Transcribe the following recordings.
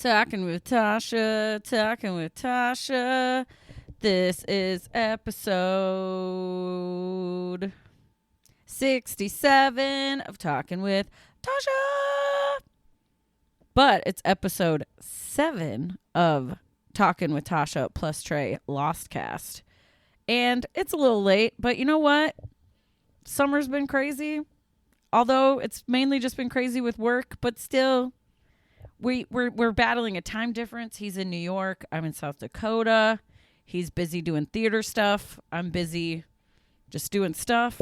Talking with Tasha, talking with Tasha. This is episode 67 of Talking with Tasha. But it's episode 7 of Talking with Tasha plus Trey Lostcast. And it's a little late, but you know what? Summer's been crazy. Although it's mainly just been crazy with work, but still we're battling a time difference. He's in New York. I'm in South Dakota. He's busy doing theater stuff. I'm busy just doing stuff.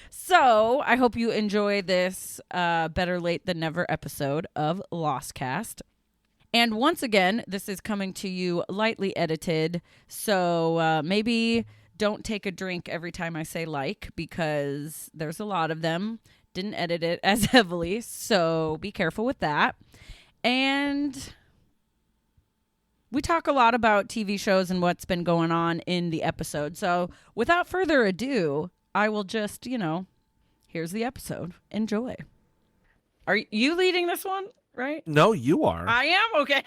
So I hope you enjoy this better late than never episode of Lostcast. And once again, this is coming to you lightly edited. So maybe don't take a drink every time I say like, because there's a lot of them. Didn't edit it as heavily, so be careful with that. And we talk a lot about TV shows and what's been going on in the episode. So without further ado, I will just, here's the episode. Enjoy. Are you leading this one, right? No, you are. I am? Okay.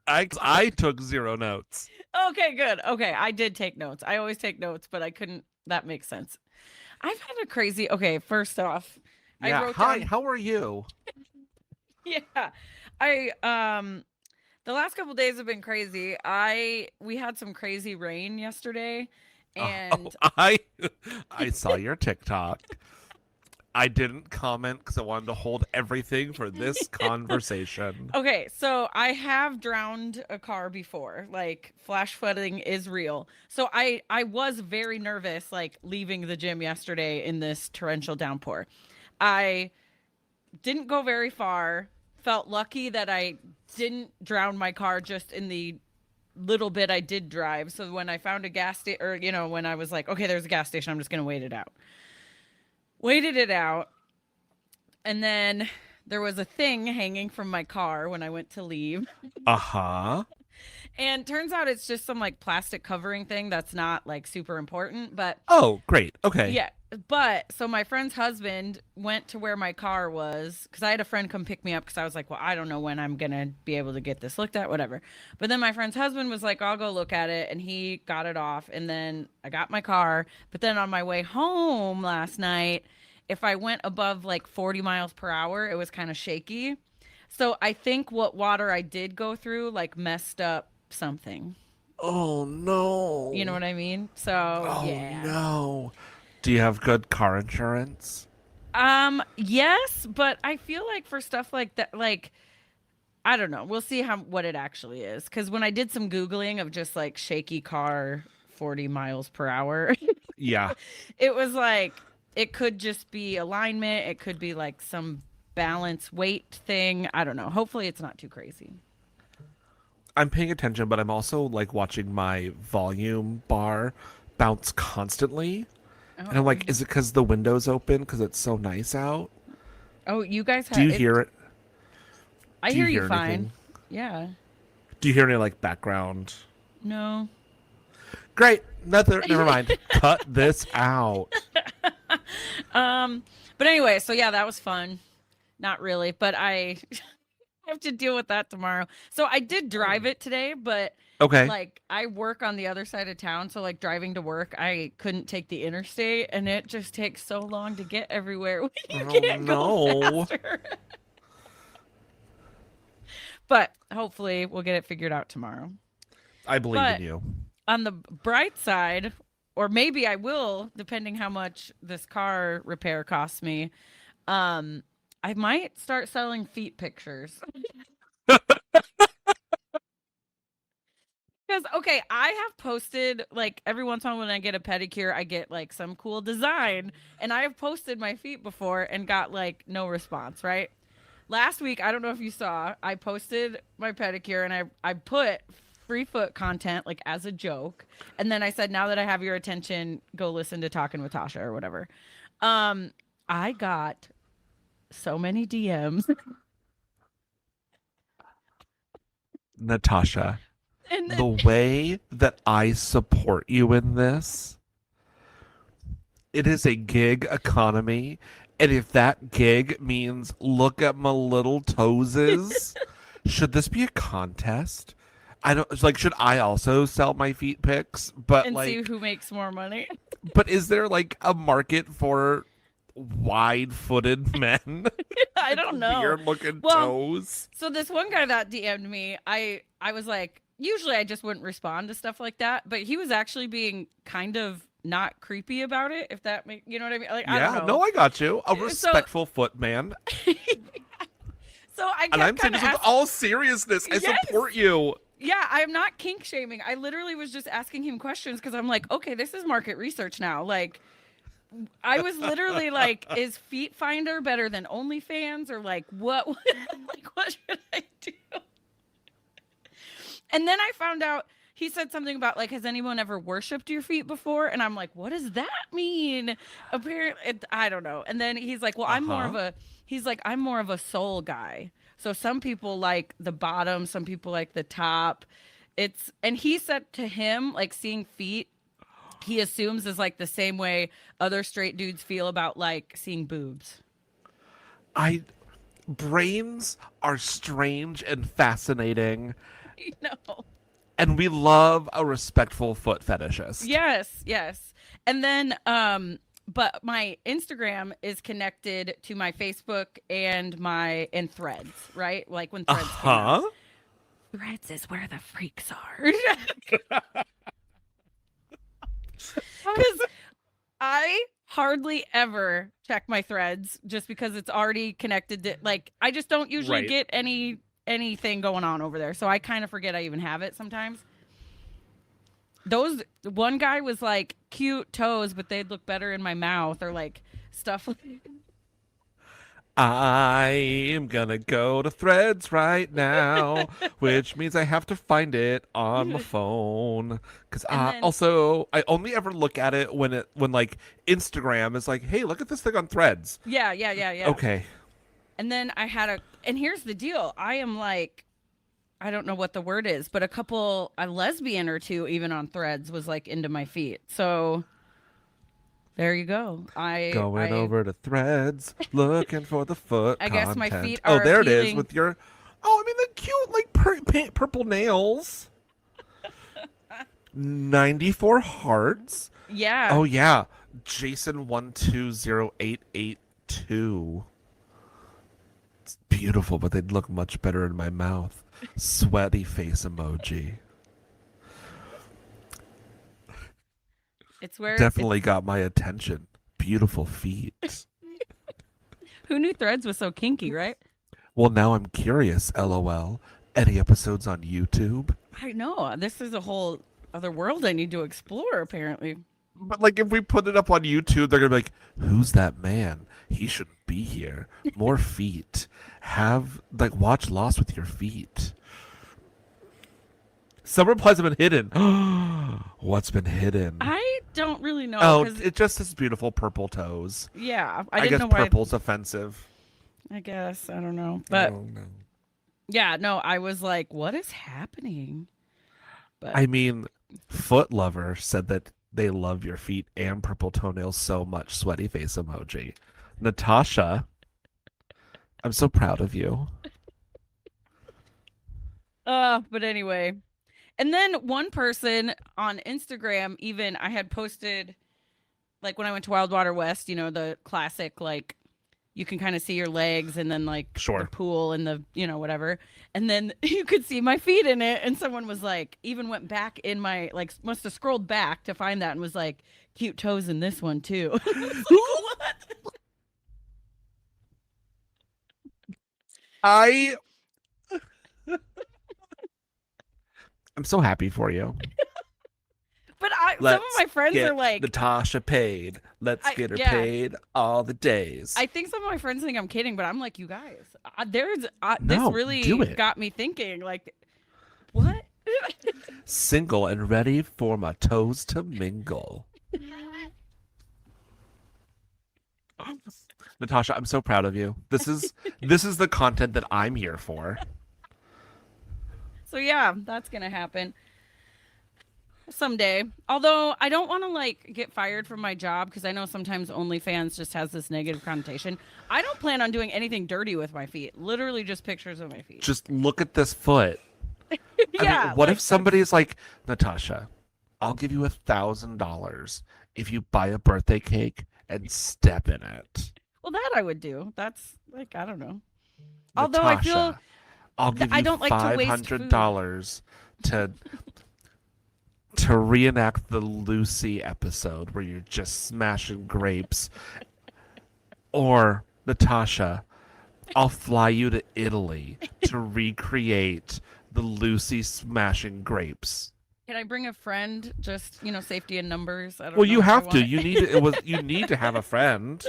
I took 0 notes. Okay, good. Okay, I did take notes. I always take notes, but I couldn't. That makes sense. I've had a crazy. Okay, first off, Yeah. I wrote Hi. down. How are you? Yeah, I the last couple days have been crazy. We had some crazy rain yesterday, and I saw your TikTok. I didn't comment because I wanted to hold everything for this conversation. okay, so I have drowned a car before. Like, flash flooding is real. So I was very nervous, like, leaving the gym yesterday in this torrential downpour. I didn't go very far. Felt lucky that I didn't drown my car just in the little bit I did drive. So when I found a gas station, or, when I was like, okay, there's a gas station, I'm just going to wait it out. Waited it out. And then there was a thing hanging from my car when I went to leave. Uh-huh. And turns out it's just some like plastic covering thing that's not like super important. But Oh, great. Okay. yeah. But so my friend's husband went to where my car was, because I had a friend come pick me up because I was like, well, I don't know when I'm going to be able to get this looked at, whatever. But then my friend's husband was like, I'll go look at it. And he got it off. And then I got my car. But then on my way home last night, if I went above like 40 miles per hour, it was kind of shaky. So I think what water I did go through like messed up something. Oh, no. You know what I mean? So, Oh, yeah. no. Do you have good car insurance? Yes, but I feel like for stuff like that, like, I don't know. We'll see what it actually is. Because when I did some Googling of just like shaky car 40 miles per hour, Yeah. it was like, it could just be alignment. It could be like some balance weight thing. I don't know. Hopefully it's not too crazy. I'm paying attention, but I'm also like watching my volume bar bounce constantly. And I'm like, is it because the window's open because it's so nice out? Oh, you guys have. Do you hear it? I Do hear you you hear fine. anything? Yeah. Do you hear any like background? No. Great. Never mind. Cut this out. But anyway, so yeah, that was fun. Not really, but I have to deal with that tomorrow. So I did drive it today, but Okay. like I work on the other side of town, so like driving to work, I couldn't take the interstate, and it just takes so long to get everywhere when you can't go faster. But hopefully we'll get it figured out tomorrow. I believe But in you. on the bright side, or maybe I will, depending how much this car repair costs me, I might start selling feet pictures. Because, okay, I have posted, like, every once in a while when I get a pedicure, I get, like, some cool design. And I have posted my feet before and got, like, no response, right? Last week, I don't know if you saw, I posted my pedicure and I put free foot content, like, as a joke. And then I said, now that I have your attention, go listen to Talking with Tasha or whatever. I got so many DMs. Natasha, And the way that I support you in this, it is a gig economy. And if that gig means look at my little toeses, Should this be a contest? I don't like. Should I also sell my feet pics? But And see like, who makes more money. but is there like a market for wide-footed men I with don't know. weird-looking Well, toes? so this one guy that DM'd me, I was like, usually I just wouldn't respond to stuff like that, but he was actually being kind of not creepy about it, if that make you know what I mean? Like, I don't Yeah, know. no, I got you. A So respectful foot man. so I And I'm kept saying kind of this with all seriousness. I Yes. support you. Yeah, I'm not kink shaming. I literally was just asking him questions because I'm like, okay, this is market research now. Like, I was literally like, is Feet Finder better than OnlyFans, or like what? Like, what should I do? And then I found out he said something about like, has anyone ever worshipped your feet before? And I'm like, what does that mean? Apparently, I don't know. And then he's like, well, Uh-huh. I'm more of a soul guy. So some people like the bottom, some people like the top. And he said to him, like seeing feet, he assumes is like the same way other straight dudes feel about like seeing boobs. I brains are strange and fascinating, You know? and we love a respectful foot fetishist. Yes, yes. And then but my Instagram is connected to my Facebook and Threads, right? Like when Threads came out. Uh-huh. Threads is where the freaks are. Cuz I hardly ever check my Threads just because it's already connected to, like, I just don't usually Right. get anything going on over there. So I kind of forget I even have it sometimes. Those one guy was like cute toes, but they'd look better in my mouth, or like stuff like I am gonna go to Threads right now, which means I have to find it on my phone. Because and then also, I only ever look at it when like Instagram is like, hey, look at this thing on Threads. yeah. Okay. And then and here's the deal. I am like, I don't know what the word is, but a lesbian or two even on Threads was like into my feet. So there you go. Going over to Threads, looking for the foot I guess my feet content. Oh, are there it is appealing. with your. Oh, I mean the cute like purple nails. 94 hearts. Yeah. Oh yeah, Jason 120882. It's beautiful, but they'd look much better in my mouth. Sweaty face emoji. It's where it's Definitely got my attention. Beautiful feet. who knew Threads was so kinky, right? Well, now I'm curious. LOL. Any episodes on YouTube? I know. This is a whole other world I need to explore, apparently. But like, if we put it up on YouTube, they're gonna be like, "Who's that man? He shouldn't be here. More feet. Have like watch Lost with your feet." Some replies have been hidden. What's been hidden? I don't really know Oh, because it just has beautiful purple toes. yeah, I I didn't guess know why. purple's offensive. I guess I don't know, I but don't know. yeah, no, I was like, what is happening? But I mean, Foot Lover said that they love your feet and purple toenails so much. Sweaty face emoji. Natasha, I'm so proud of you. but anyway, and then one person on Instagram, even I had posted like when I went to Wild Water West, you know, the classic like you can kind of see your legs and then like the Sure. pool and the, you know, whatever. And then you could see my feet in it. And someone was like, even went back in my, like, must have scrolled back to find that and was like, cute toes in this one too. I was like, what? I I'm so happy for you. But some of Let's my friends get are like, Natasha paid. Let's get her yeah, paid all the days. I think some of my friends think I'm kidding, but I'm like, you guys, this No, really do it. got me thinking, like, what? Single and ready for my toes to mingle. Natasha, I'm so proud of you. This is the content that I'm here for. So yeah, that's gonna happen. Someday. Although I don't want to like get fired from my job because I know sometimes OnlyFans just has this negative connotation. I don't plan on doing anything dirty with my feet. Literally just pictures of my feet. Just look at this foot. I Yeah. mean, what like if somebody's like, Natasha, I'll give you $1,000 if you buy a birthday cake and step in it. Well, that I would do. That's like I don't know. Although I feel Natasha, I'll give I you don't like to waste food. $500 to reenact the Lucy episode where you're just smashing grapes. Or Natasha, I'll fly you to Italy to recreate the Lucy smashing grapes. Can I bring a friend? Just safety in numbers. I don't Well, know you if I have to. want You need to have a friend.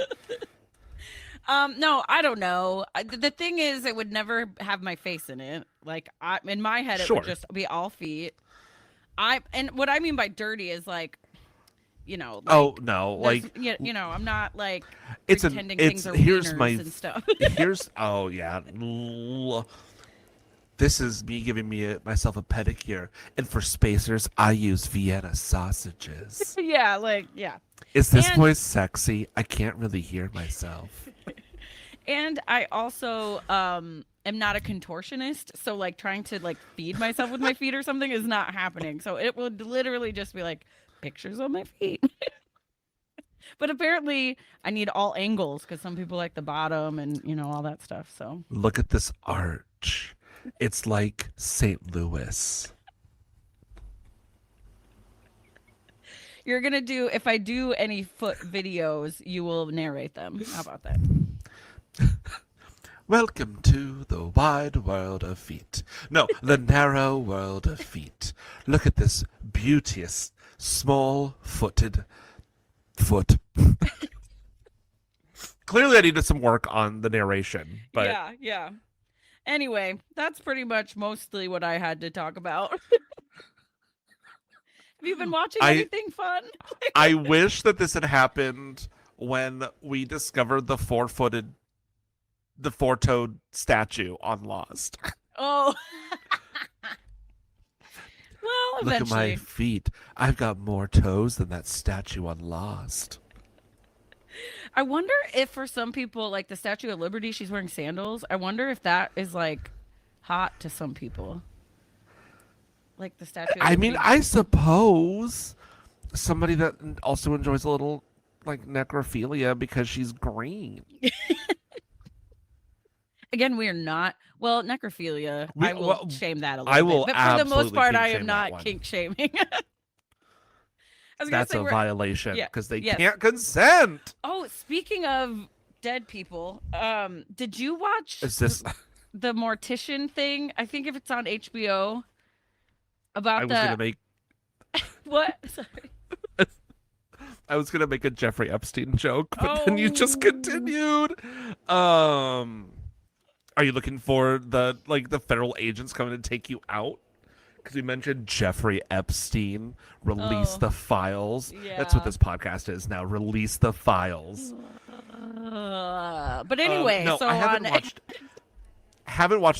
No, I don't know. The thing is, it would never have my face in it. Like in my head, it Sure. would just be all feet. And what I mean by dirty is like, like, Oh no, like I'm not like it's pretending things are wieners and stuff. Oh yeah. This is me giving myself a pedicure, and for spacers, I use Vienna sausages. yeah. Is this And- voice sexy? I can't really hear myself. And I also am not a contortionist, so like trying to like feed myself with my feet or something is not happening. So it would literally just be like pictures of my feet. But apparently I need all angles because some people like the bottom and all that stuff. So Look at this arch. It's like St. Louis. you're gonna do if I do any foot videos, you will narrate them. How about that? Welcome to the wide world of feet. No, the narrow world of feet. Look at this beauteous, small-footed foot. Clearly, I needed some work on the narration, but Yeah. Anyway, that's pretty much mostly what I had to talk about. Have you been watching anything fun? I wish that this had happened when we discovered the four-toed statue on Lost. Oh. Well, Look at eventually. my feet. I've got more toes than that statue on Lost. I wonder if for some people, like the Statue of Liberty, she's wearing sandals. I wonder if that is like hot to some people. Like the Statue of I mean, Liberty. I suppose somebody that also enjoys a little like necrophilia because she's green. Again, we are not. Well, necrophilia, I will shame that a little I will bit. But for the most absolutely part, kink I am shame that not one. kink shaming. I was gonna That's say a we're- violation Yeah, because they yes. can't consent. Oh, speaking of dead people, did you watch Is this? the mortician thing? I think if it's on HBO I about was gonna make. what? Sorry. I was gonna make a Jeffrey Epstein joke, but then you just Oh. continued. Are you looking for the federal agents coming to take you out? Because we mentioned Jeffrey Epstein. Release Oh. the files. That's what Yeah. this podcast is now. Release the files. But anyway, no, so I haven't on. watched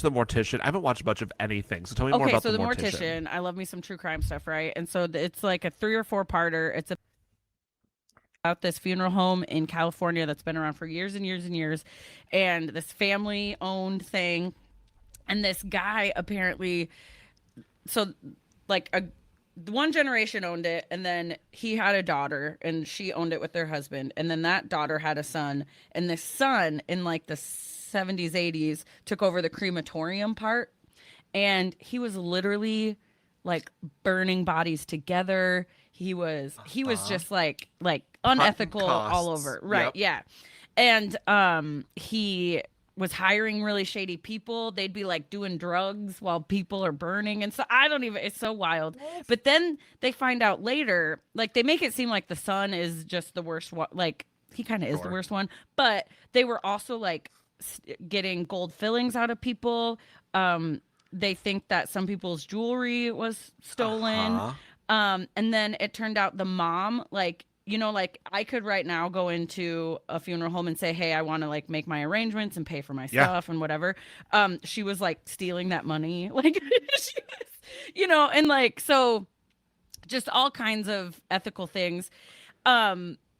The Mortician. I haven't watched much of anything. So tell me more Okay, about so The the Mortician. mortician. I love me some true crime stuff, right? And so it's like a 3 or 4 parter. It's about this funeral home in California that's been around for years and years and years, and this family owned thing, and this guy apparently, so like one generation owned it, and then he had a daughter and she owned it with their husband, and then that daughter had a son, and this son in like the 70s 80s took over the crematorium part, and he was literally like burning bodies together. He was just like unethical all costs. over. Right. Yep. Yeah. And he was hiring really shady people. They'd be like doing drugs while people are burning. And so it's so wild. But then they find out later, like they make it seem like the son is just the worst one. Like he kind of is the Sure. worst one, but they were also like getting gold fillings out of people. They think that some people's jewelry was stolen. Uh-huh. And then it turned out the mom, like, like I could right now go into a funeral home and say, hey, I want to like make my arrangements and pay for my Yeah. stuff and whatever. She was like stealing that money. Like, she was, and like, so just all kinds of ethical things.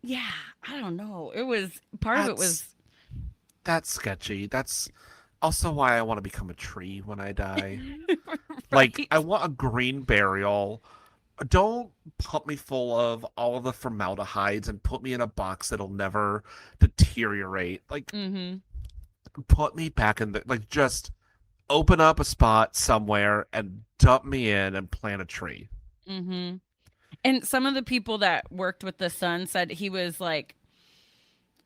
Yeah, I don't know. It was part of it That's was that's sketchy. That's also why I want to become a tree when I die. Like, I right. want a green burial. Don't pump me full of all of the formaldehydes and put me in a box that'll never deteriorate. Like, Mm-hmm. put me back in the, like, just open up a spot somewhere and dump me in and plant a tree. Mm-hmm. And some of the people that worked with the son said he was like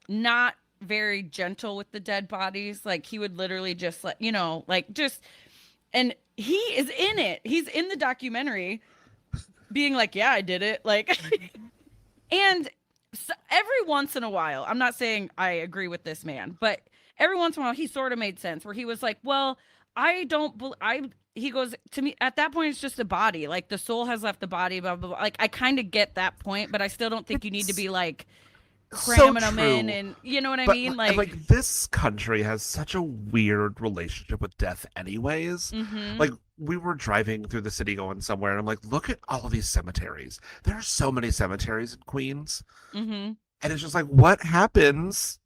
not very gentle with the dead bodies. Like he would literally just like, like just, and he is in it. He's in the documentary being like, yeah, I did it. Like, and so every once in a while, I'm not saying I agree with this man, but every once in a while, he sort of made sense where he was like, well, I don't, he goes to me at that point, it's just a body. Like the soul has left the body, blah, blah, blah. Like I kind of get that point, but I still don't think you need to It's be like so cramming them in true. and you know what I But mean? and Like, like this country has such a weird relationship with death anyways. mm-hmm, Like we were driving through the city going somewhere and I'm like, look at all of these cemeteries. There are so many cemeteries in Queens. mm-hmm. And it's just like, what happens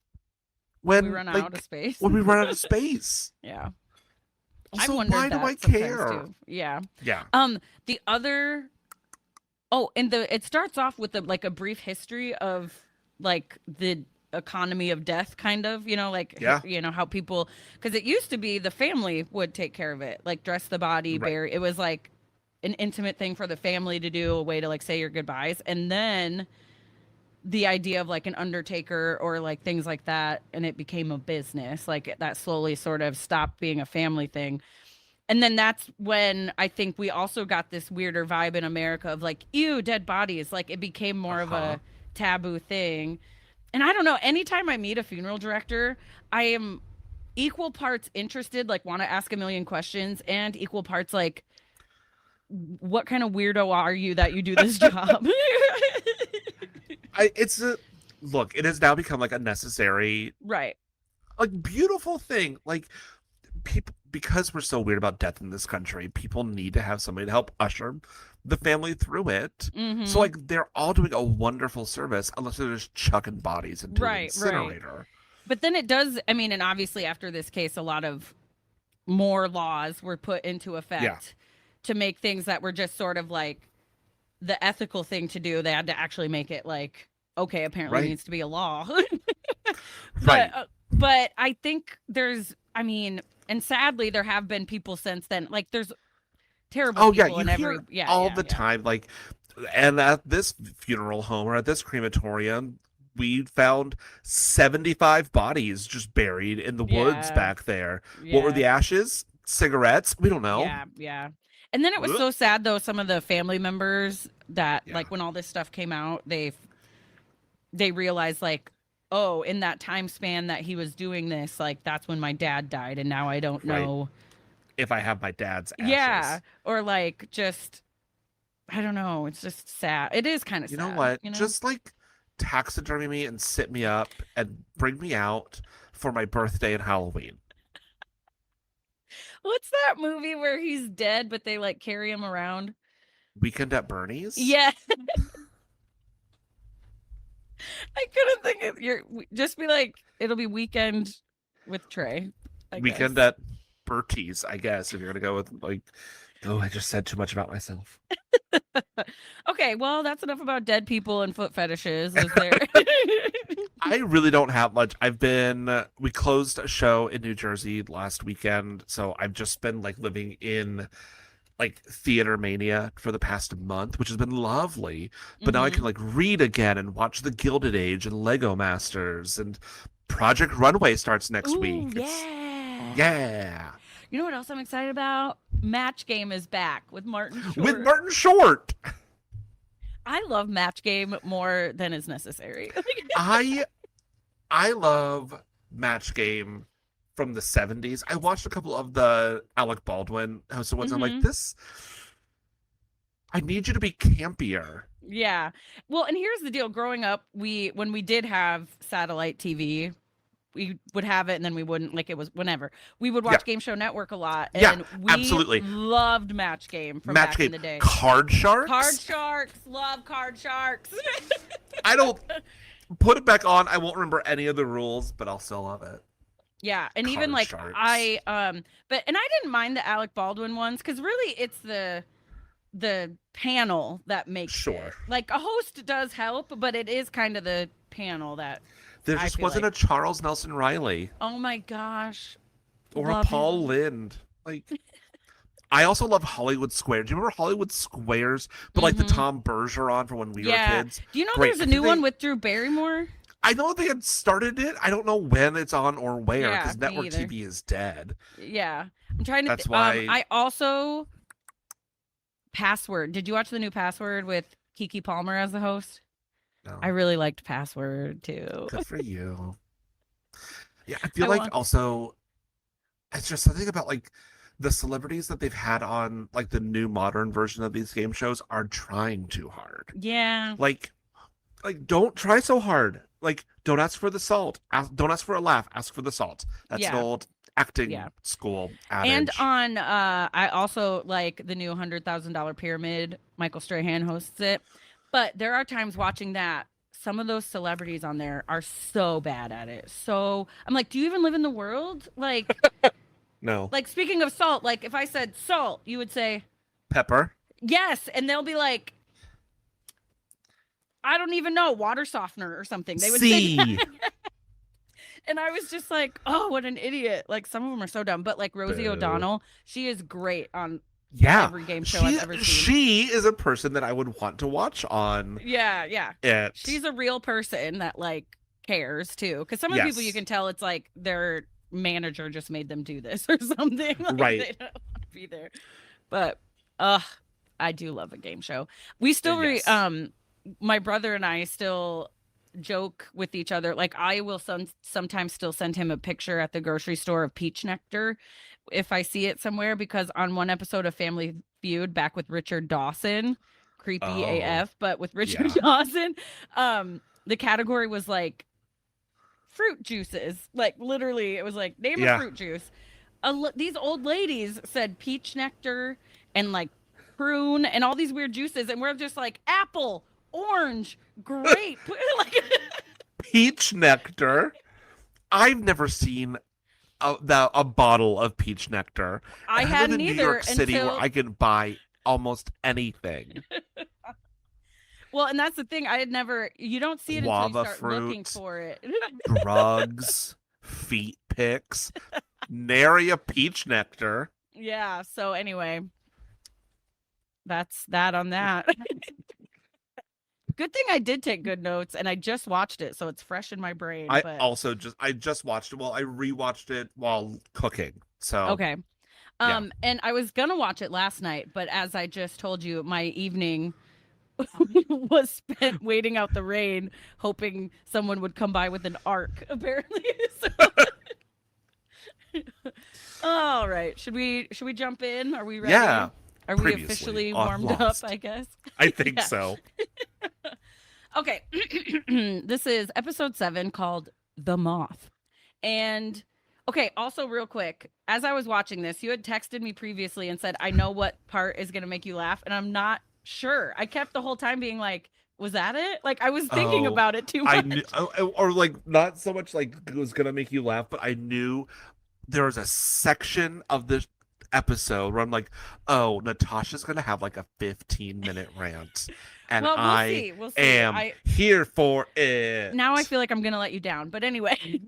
When we when run out of like space. when we run out of space? Yeah. I've Also, why wondered do I that sometimes care? too. Yeah. Yeah. The other and it starts off with like a brief history of like the economy of death kind of, like Yeah. how people because it used to be the family would take care of it, like dress the body, Right. bury. It was like an intimate thing for the family to do, a way to like say your goodbyes. And then the idea of like an undertaker or like things like that and it became a business. Like that slowly sort of stopped being a family thing. And then that's when I think we also got this weirder vibe in America of like, ew, dead bodies. Like it became more of Uh-huh. a taboo thing. And I don't know, anytime I meet a funeral director, I am equal parts interested, like want to ask a million questions, and equal parts like, what kind of weirdo are you that you do this job? It's a look, it has now become like a necessary, Right. like beautiful thing. Like people, because we're so weird about death in this country, people need to have somebody to help usher the family through it. So Mm-hmm. like they're all doing a wonderful service unless they're just chucking bodies into an Right, right. incinerator. But then it does, I mean, and obviously after this case, a lot of more laws were put into Yeah. effect to make things that were just sort of like the ethical thing to do. They had to actually make it like, okay, apparently Right. needs to be a law. but Right. but I think I mean, and sadly there have been people since then. Like there's terrible Oh yeah, people you in every hear yeah, all yeah, the yeah. time like, and at this funeral home or at this crematorium we found 75 bodies just buried in the woods Yeah. back there. What were Yeah. the ashes? Cigarettes? We don't know. Yeah, yeah. And then it was Ugh. so sad though, some of the family members that Yeah. like when all this stuff came out, they realized like, oh, in that time span that he was doing this, like that's when my dad died and now I don't Right. know. If I have my dad's Yeah. ashes. Or like just I don't know, it's just sad. It is kind of You know sad, what? Just like taxidermy me and sit me up and bring me out for my birthday and Halloween. What's that movie where he's dead but they like carry him around? Weekend at Bernie's? Yeah. I couldn't think of your just be like it'll be weekend with Trey, I Weekend guess. at Bertie's, I guess, if you're gonna go with like, oh, I just said too much about myself. Okay, well, that's enough about dead people and foot fetishes. Is there? I really don't have much. We closed a show in New Jersey last weekend, so I've just been like living in like theater mania for the past month, which has been lovely. But now I can hmm like read again and watch The Gilded Age and Lego Masters, and Project Runway starts next week. Ooh, yeah. Yeah, You know what else I'm excited about? Match Game is back with Martin with Short. Martin Short. I love Match Game more than is necessary. I I love Match Game from the 70s. I watched a couple of the Alec Baldwin hosted ones. I'm like, hmm this, I need you to be campier. Yeah. Well, and here's the deal. Growing up, when we did have satellite TV, we would have it and then we wouldn't, like it was whenever. We would Yeah. watch Game Show Network a lot, Yeah, and we absolutely. loved Match Game from Match back game. in the day. Card Sharks? Card Sharks, love Card Sharks. I don't put it back on. I won't remember any of the rules, but I'll still love it. Yeah, and Card even like Sharks. I didn't mind the Alec Baldwin ones because really it's the panel that makes Sure. it. Like a host does help, but it is kind of the panel that There I just feel wasn't like- a Charles Nelson Riley oh my gosh. or a Love Paul him. Lynde. Like, I also love Hollywood Squares. Do you remember Hollywood Squares? But like the Tom Bergeron from when we were kids. Do you know Great. there's a I new think one with Drew Barrymore? I know they had started it. I don't know when it's on or where Yeah, because me network either. TV is dead. Yeah. I'm trying to That's why- I also Password. Did you watch the new Password with Keke Palmer as the host? No. I really liked Password too. Good for you. Yeah, I feel I like want- also it's just something about like the celebrities that they've had on like the new modern version of these game shows are trying too hard. Yeah. Like don't try so hard. Like don't ask for the salt. Don't ask for a laugh. Ask for the salt. That's an Yeah. old acting Yeah. school adage. And on I also like the new $100,000 Pyramid. Michael Strahan hosts it. But there are times watching that some of those celebrities on there are so bad at it. So I'm like, do you even live in the world? Like no. like speaking of salt, like if I said salt, you would say Pepper. yes, and they'll be like, I don't even know, water softener or something. They would say C. and I was just like, oh, what an idiot. Like some of them are so dumb. But like Rosie Boo. O'Donnell, she is great on Yeah. every game show I've ever seen. She is a person that I would want to watch on Yeah. it. She's a real person that like cares too. Because some of the people you Yes. can tell it's like their manager just made them do this or something. Like, Right. They don't want to be there. But I do love a game show. We still Yes. my brother and I still joke with each other. Like I will sometimes still send him a picture at the grocery store of peach nectar if I see it somewhere, because on one episode of Family Feud back with Richard Dawson, creepy Oh, AF, but with Richard yeah. Dawson, the category was like fruit juices. Like literally it was like name Yeah. a fruit juice. These old ladies said peach nectar and like prune and all these weird juices, and we're just like apple, orange, grape. Like, Peach nectar. I've never seen a bottle of peach nectar. I And live hadn't in New either York City until where I can buy almost anything. well, and that's the thing. I had never. You don't see it until you Guava start looking fruit. for it. Drugs, feet pics, nary a peach nectar. Yeah. So anyway, that's that on that. Good thing I did take good notes, and I just watched it, so it's fresh in my brain. I but... just watched it. Well, I rewatched it while cooking. So Okay. Yeah. And I was gonna watch it last night, but as I just told you, my evening was spent waiting out the rain, hoping someone would come by with an arc, apparently. So... All right. Should we jump in? Are we ready? Yeah. Are we Previously officially on warmed Lost. up, I guess? I think Yeah. so. Okay. This is episode 7 called The Moth. And okay, also real quick, as I was watching this, you had texted me previously and said, I know what part is going to make you laugh. And I'm not sure. I kept the whole time being like, was that it? Like I was thinking Oh, about it too much. I knew, or like not so much like it was gonna make you laugh, but I knew there was a section of this episode where I'm like, oh, Natasha's gonna have like a 15-minute rant, and well, we'll I see. We'll see. am here for it. Now I feel like I'm going to let you down. But anyway,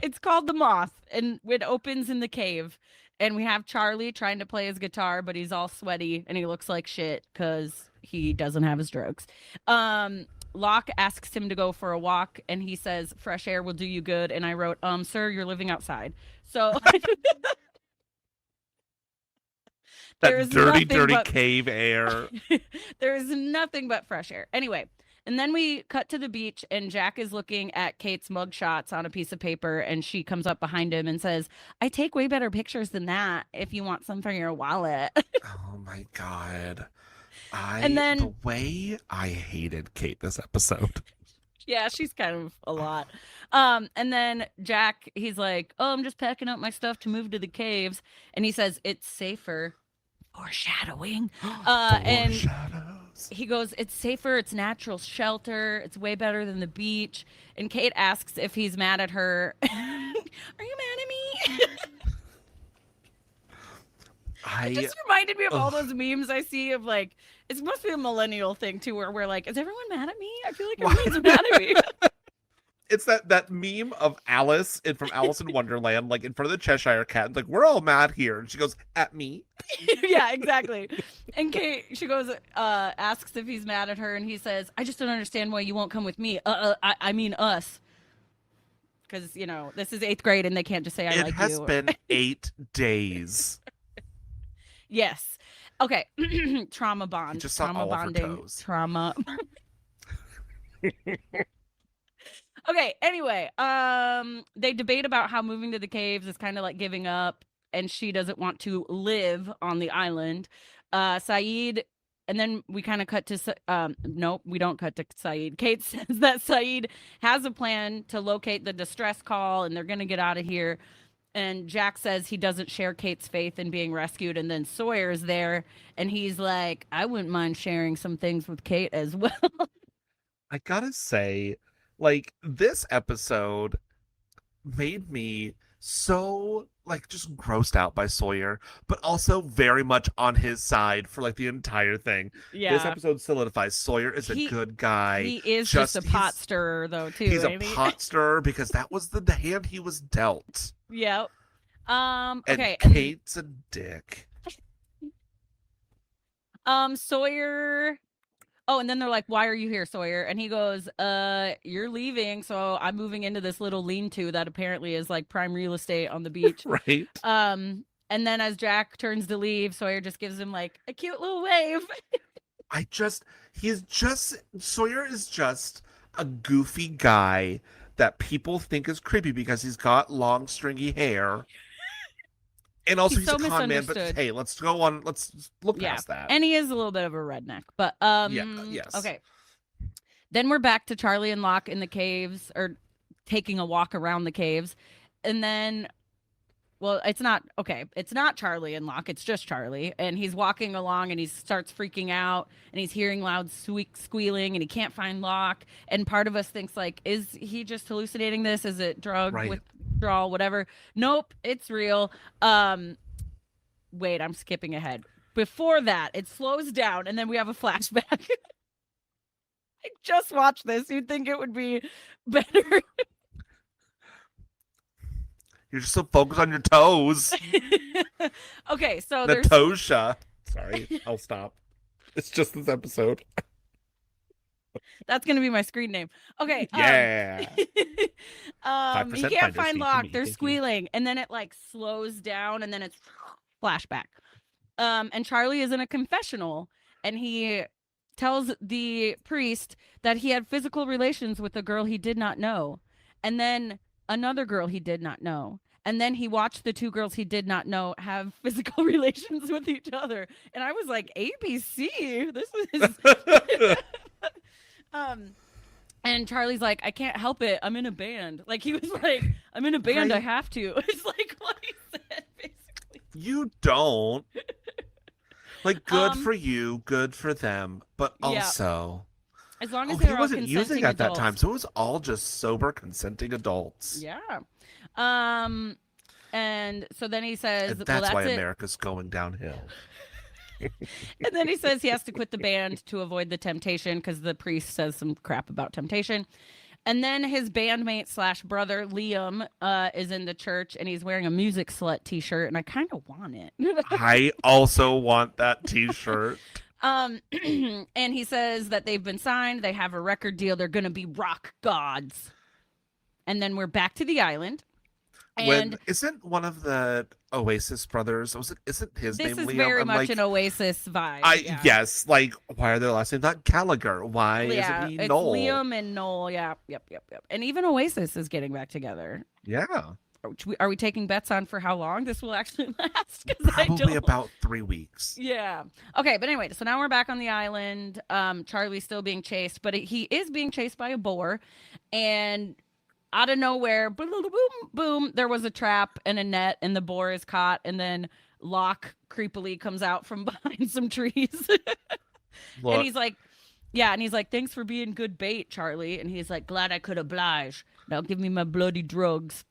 it's called The Moth, and it opens in the cave. And we have Charlie trying to play his guitar, but he's all sweaty and he looks like shit because he doesn't have his drugs. Locke asks him to go for a walk, and he says, fresh air will do you good. And I wrote, sir, you're living outside. So there that is dirty, nothing dirty but- cave air. there is nothing but fresh air. Anyway, and then we cut to the beach, and Jack is looking at Kate's mugshots on a piece of paper, and she comes up behind him and says, I take way better pictures than that if you want some for your wallet. Oh my god. And then- the way I hated Kate this episode. Yeah, she's kind of a lot. And then Jack, he's like, "Oh, I'm just packing up my stuff to move to the caves," and he says it's safer. Foreshadowing. And Foreshadows. he goes, "It's safer. It's natural shelter. It's way better than the beach." And Kate asks if he's mad at her. Are you mad at me? It just reminded me of all those memes I see of like, it must be a millennial thing too, where we're like, is everyone mad at me? I feel like everyone's mad at me. It's that meme of Alice from Alice in Wonderland, like in front of the Cheshire Cat, like we're all mad here, and she goes, "At me." Yeah, exactly. And Kate, she goes, asks if he's mad at her, and he says, "I just don't understand why you won't come with me. I mean us." Because, you know, this is 8th grade and they can't just say, "I like you." It has been 8 days. Yes. Okay. Trauma bond. You just saw trauma all bonding. of her toes. Trauma. Okay, anyway, they debate about how moving to the caves is kind of like giving up, and she doesn't want to live on the island. Saeed, and then we kind of cut to, nope, we don't cut to Saeed. Kate says that Saeed has a plan to locate the distress call, and they're going to get out of here. And Jack says he doesn't share Kate's faith in being rescued, and then Sawyer's there, and he's like, "I wouldn't mind sharing some things with Kate as well." I gotta say, like, this episode made me so, like, just grossed out by Sawyer, but also very much on his side for, like, the entire thing. Yeah. This episode solidifies Sawyer is a good guy. He is just a pot stirrer, though, too. He's a pot stirrer because that was the hand he was dealt. Yep. Okay. And Kate's a dick. Sawyer. Oh, and then they're like, "Why are you here, Sawyer?" And he goes, "You're leaving, so I'm moving into this little lean-to that apparently is like prime real estate on the beach." Right. And then as Jack turns to leave, Sawyer just gives him like a cute little wave. Sawyer is just a goofy guy that people think is creepy because he's got long, stringy hair. And also he's a con man, but hey, let's look past that. And he is a little bit of a redneck, but yes. Okay. Then we're back to Charlie and Locke in the caves, or taking a walk around the caves. And then, well, it's not Charlie and Locke, it's just Charlie. And he's walking along and he starts freaking out and he's hearing loud squealing and he can't find Locke. And part of us thinks like, is he just hallucinating this? Is it drug withdrawal, whatever? Nope, it's real. Wait, I'm skipping ahead. Before that, it slows down and then we have a flashback. I just watched this. You'd think it would be better. You're just so focused on your toes. Okay, so Natosha. Sorry, I'll stop. It's just this episode. That's gonna be my screen name. Okay. Yeah. He can't find Locke. They're squealing, and then it like slows down, and then it's flashback. And Charlie is in a confessional, and he tells the priest that he had physical relations with a girl he did not know, and then another girl he did not know. And then he watched the two girls he did not know have physical relations with each other. And I was like, ABC, this is... And Charlie's like, "I can't help it. I'm in a band." Like, he was like, "I'm in a band. I have to." It's like what he said, basically. You don't. Like, good for you, good for them. But also... As long as he wasn't using at adults. that time, so it was all just sober, consenting adults. Yeah. And so then he says, and that's why America's going downhill. And then he says he has to quit the band to avoid the temptation because the priest says some crap about temptation. And then his bandmate / brother, Liam, is in the church and he's wearing a music slut t-shirt. And I kind of want it. I also want that t-shirt. And he says that they've been signed. They have a record deal. They're going to be rock gods. And then we're back to the island. And isn't one of the Oasis brothers? Isn't his name Liam? This is very much an Oasis vibe. Yes. Like, why are their last names not Gallagher? Why isn't he Noel? Liam and Noel. Yeah. Yep. And even Oasis is getting back together. Yeah. are we taking bets on for how long this will actually last? 'Cause I Probably don't. about 3 weeks. Yeah. Okay, but anyway, so now we're back on the island. Charlie's still being chased, but he is being chased by a boar, and out of nowhere, boom, boom, boom, boom, there was a trap and a net, and the boar is caught, and then Locke creepily comes out from behind some trees, and Look, he's like, yeah, and he's like, thanks for being good bait, Charlie, and he's like, glad I could oblige. Now give me my bloody drugs.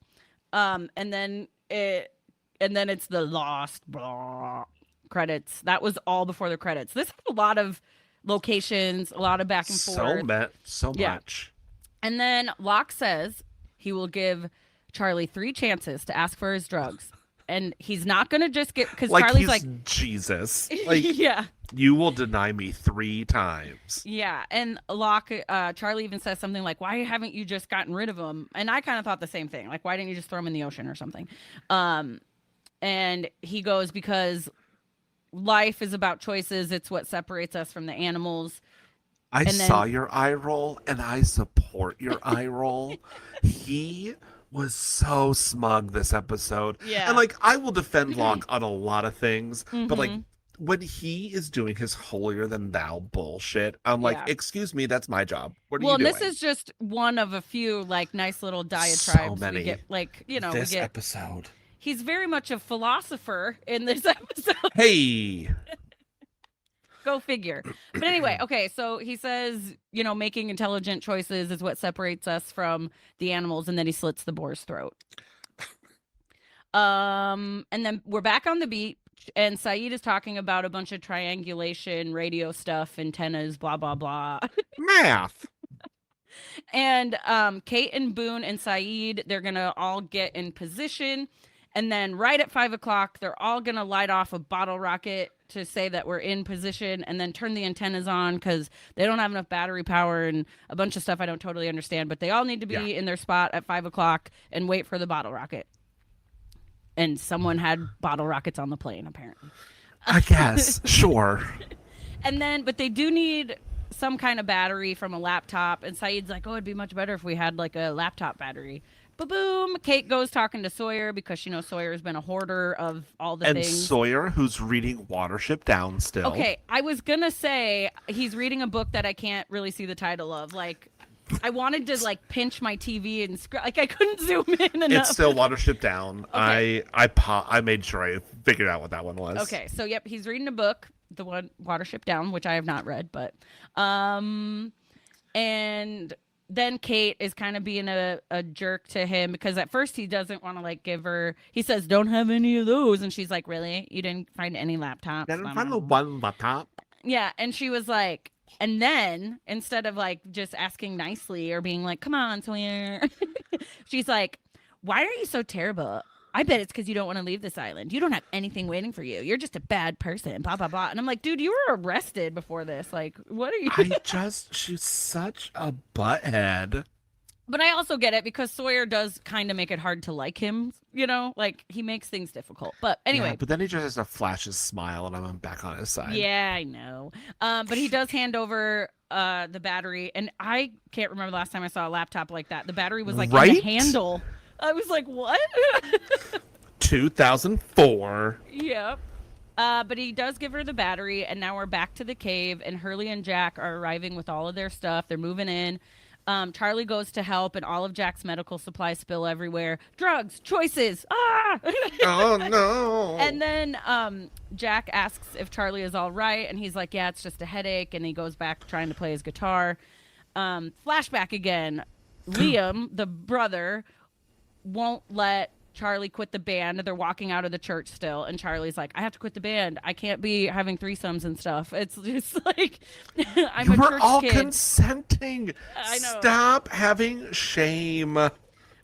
And then it's the lost blah, credits. That was all before the credits. This had a lot of locations, a lot of back and forth. so Yeah. much. And then Locke says he will give Charlie 3 chances to ask for his drugs. And he's not going to just get, because Like Charlie's he's like, Jesus. Like, yeah. you will deny me 3 times. Yeah. And Locke, Charlie even says something like, why haven't you just gotten rid of him? And I kind of thought the same thing. Like, why didn't you just throw him in the ocean or something? And he goes, because life is about choices. It's what separates us from the animals. I And then- saw your eye roll, and I support your eye roll. He was so smug this episode. Yeah. And, like, I will defend Locke on a lot of things, but, like, Mhm. when he is doing his holier-than-thou bullshit, I'm like, Yeah. excuse me, that's my job. What are Well, you and doing? this is just one of a few, like, nice little So diatribes many. we get. Like, we this get. episode. He's very much a philosopher in this episode. Hey! Go figure. But anyway, okay, so he says, making intelligent choices is what separates us from the animals, and then he slits the boar's throat. And then we're back on the beach, and Saeed is talking about a bunch of triangulation, radio stuff, antennas, blah, blah, blah. Math! And Kate and Boone and Saeed, they're going to all get in position. And then right at 5 o'clock, they're all going to light off a bottle rocket to say that we're in position, and then turn the antennas on because they don't have enough battery power and a bunch of stuff I don't totally understand. But they all need to be in their spot at 5 o'clock and wait for the bottle rocket. And someone had bottle rockets on the plane, apparently. I guess. Sure. And then, but they do need some kind of battery from a laptop. And Saeed's like, oh, it'd be much better if we had like a laptop battery. Ba-boom. Kate goes talking to Sawyer because she knows Sawyer's been a hoarder of all the And things. Sawyer, who's reading Watership Down still. Okay, I was going to say he's reading a book that I can't really see the title of. Like, I wanted to like pinch my TV and like I couldn't zoom in enough. It's still Watership Down. Okay. I made sure I figured out what that one was. Okay, so yep, he's reading a book, the one Watership Down, which I have not read, but and then Kate is kind of being a jerk to him because at first he doesn't want to like give her. He says, "Don't have any of those," and she's like, "Really? You didn't find any laptops?" Didn't find the one laptop. Yeah, and she was like, and then instead of like just asking nicely or being like, "Come on, Sawyer," she's like, "Why are you so terrible? I bet it's because you don't want to leave this island. You don't have anything waiting for you. You're just a bad person, blah, blah, blah." And I'm like, dude, you were arrested before this. Like, what are you? She's such a butthead. But I also get it because Sawyer does kind of make it hard to like him, like he makes things difficult. But anyway. Yeah, but then he just has to flash his smile and I'm back on his side. Yeah, I know. But he does hand over the battery. And I can't remember the last time I saw a laptop like that. The battery was like in the handle. I was like, what? 2004. Yep. But he does give her the battery, and now we're back to the cave, and Hurley and Jack are arriving with all of their stuff. They're moving in. Charlie goes to help, and all of Jack's medical supplies spill everywhere. Drugs, choices. Ah! Oh, no. And then Jack asks if Charlie is all right, and he's like, yeah, it's just a headache, and he goes back trying to play his guitar. Flashback again. Liam, the brother, won't let Charlie quit the band. They're walking out of the church still, and Charlie's like, I have to quit the band. I can't be having threesomes and stuff. It's just like, I'm a We're church all kid. consenting. I know. Stop having shame.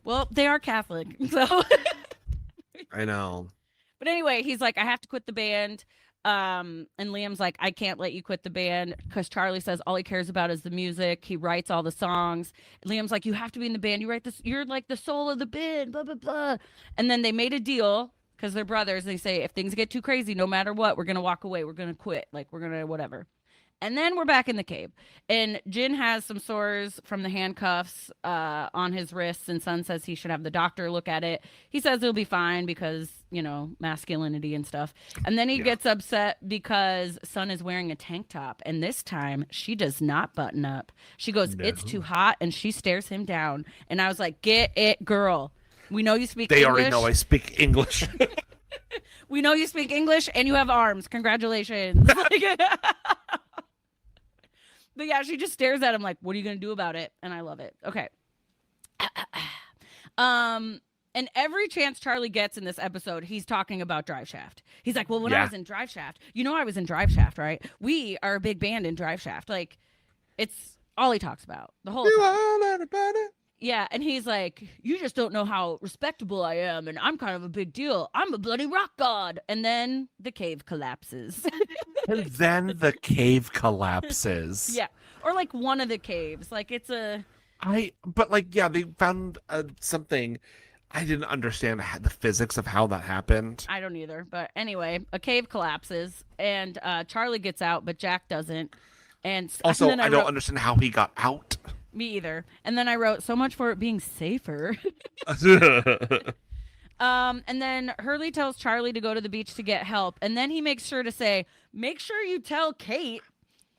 Well, they are Catholic, so. I know. But anyway, he's like, I have to quit the band. And Liam's like, I can't let you quit the band because Charlie says all he cares about is the music. He writes all the songs. And Liam's like, you have to be in the band. You write this. You're like the soul of the band, blah, blah, blah. And then they made a deal because they're brothers. They say, if things get too crazy, no matter what, we're going to walk away. We're going to quit. Like, we're going to whatever. And then we're back in the cave. And Jin has some sores from the handcuffs on his wrists, and Sun says he should have the doctor look at it. He says he'll be fine because, masculinity and stuff. And then he gets upset because Sun is wearing a tank top. And this time, she does not button up. She goes, it's too hot, and she stares him down. And I was like, get it, girl. We know you speak English. They already know I speak English. We know you speak English, and you have arms. Congratulations. But yeah, she just stares at him like, what are you going to do about it? And I love it. Okay. And every chance Charlie gets in this episode, he's talking about Drive Shaft. He's like, well, when I was in Drive Shaft, I was in Drive Shaft, right? We are a big band in Drive Shaft. Like, it's all he talks about the whole time. Yeah, and he's like, you just don't know how respectable I am, and I'm kind of a big deal. I'm a bloody rock god. And then the cave collapses. And then the cave collapses. Yeah, or like one of the caves. Like it's a... they found something. I didn't understand the physics of how that happened. I don't either. But anyway, a cave collapses, and Charlie gets out, but Jack doesn't. And also, I don't understand how he got out. Me either. And then I wrote, so much for it being safer. And then Hurley tells Charlie to go to the beach to get help. And then he makes sure to say, make sure you tell Kate.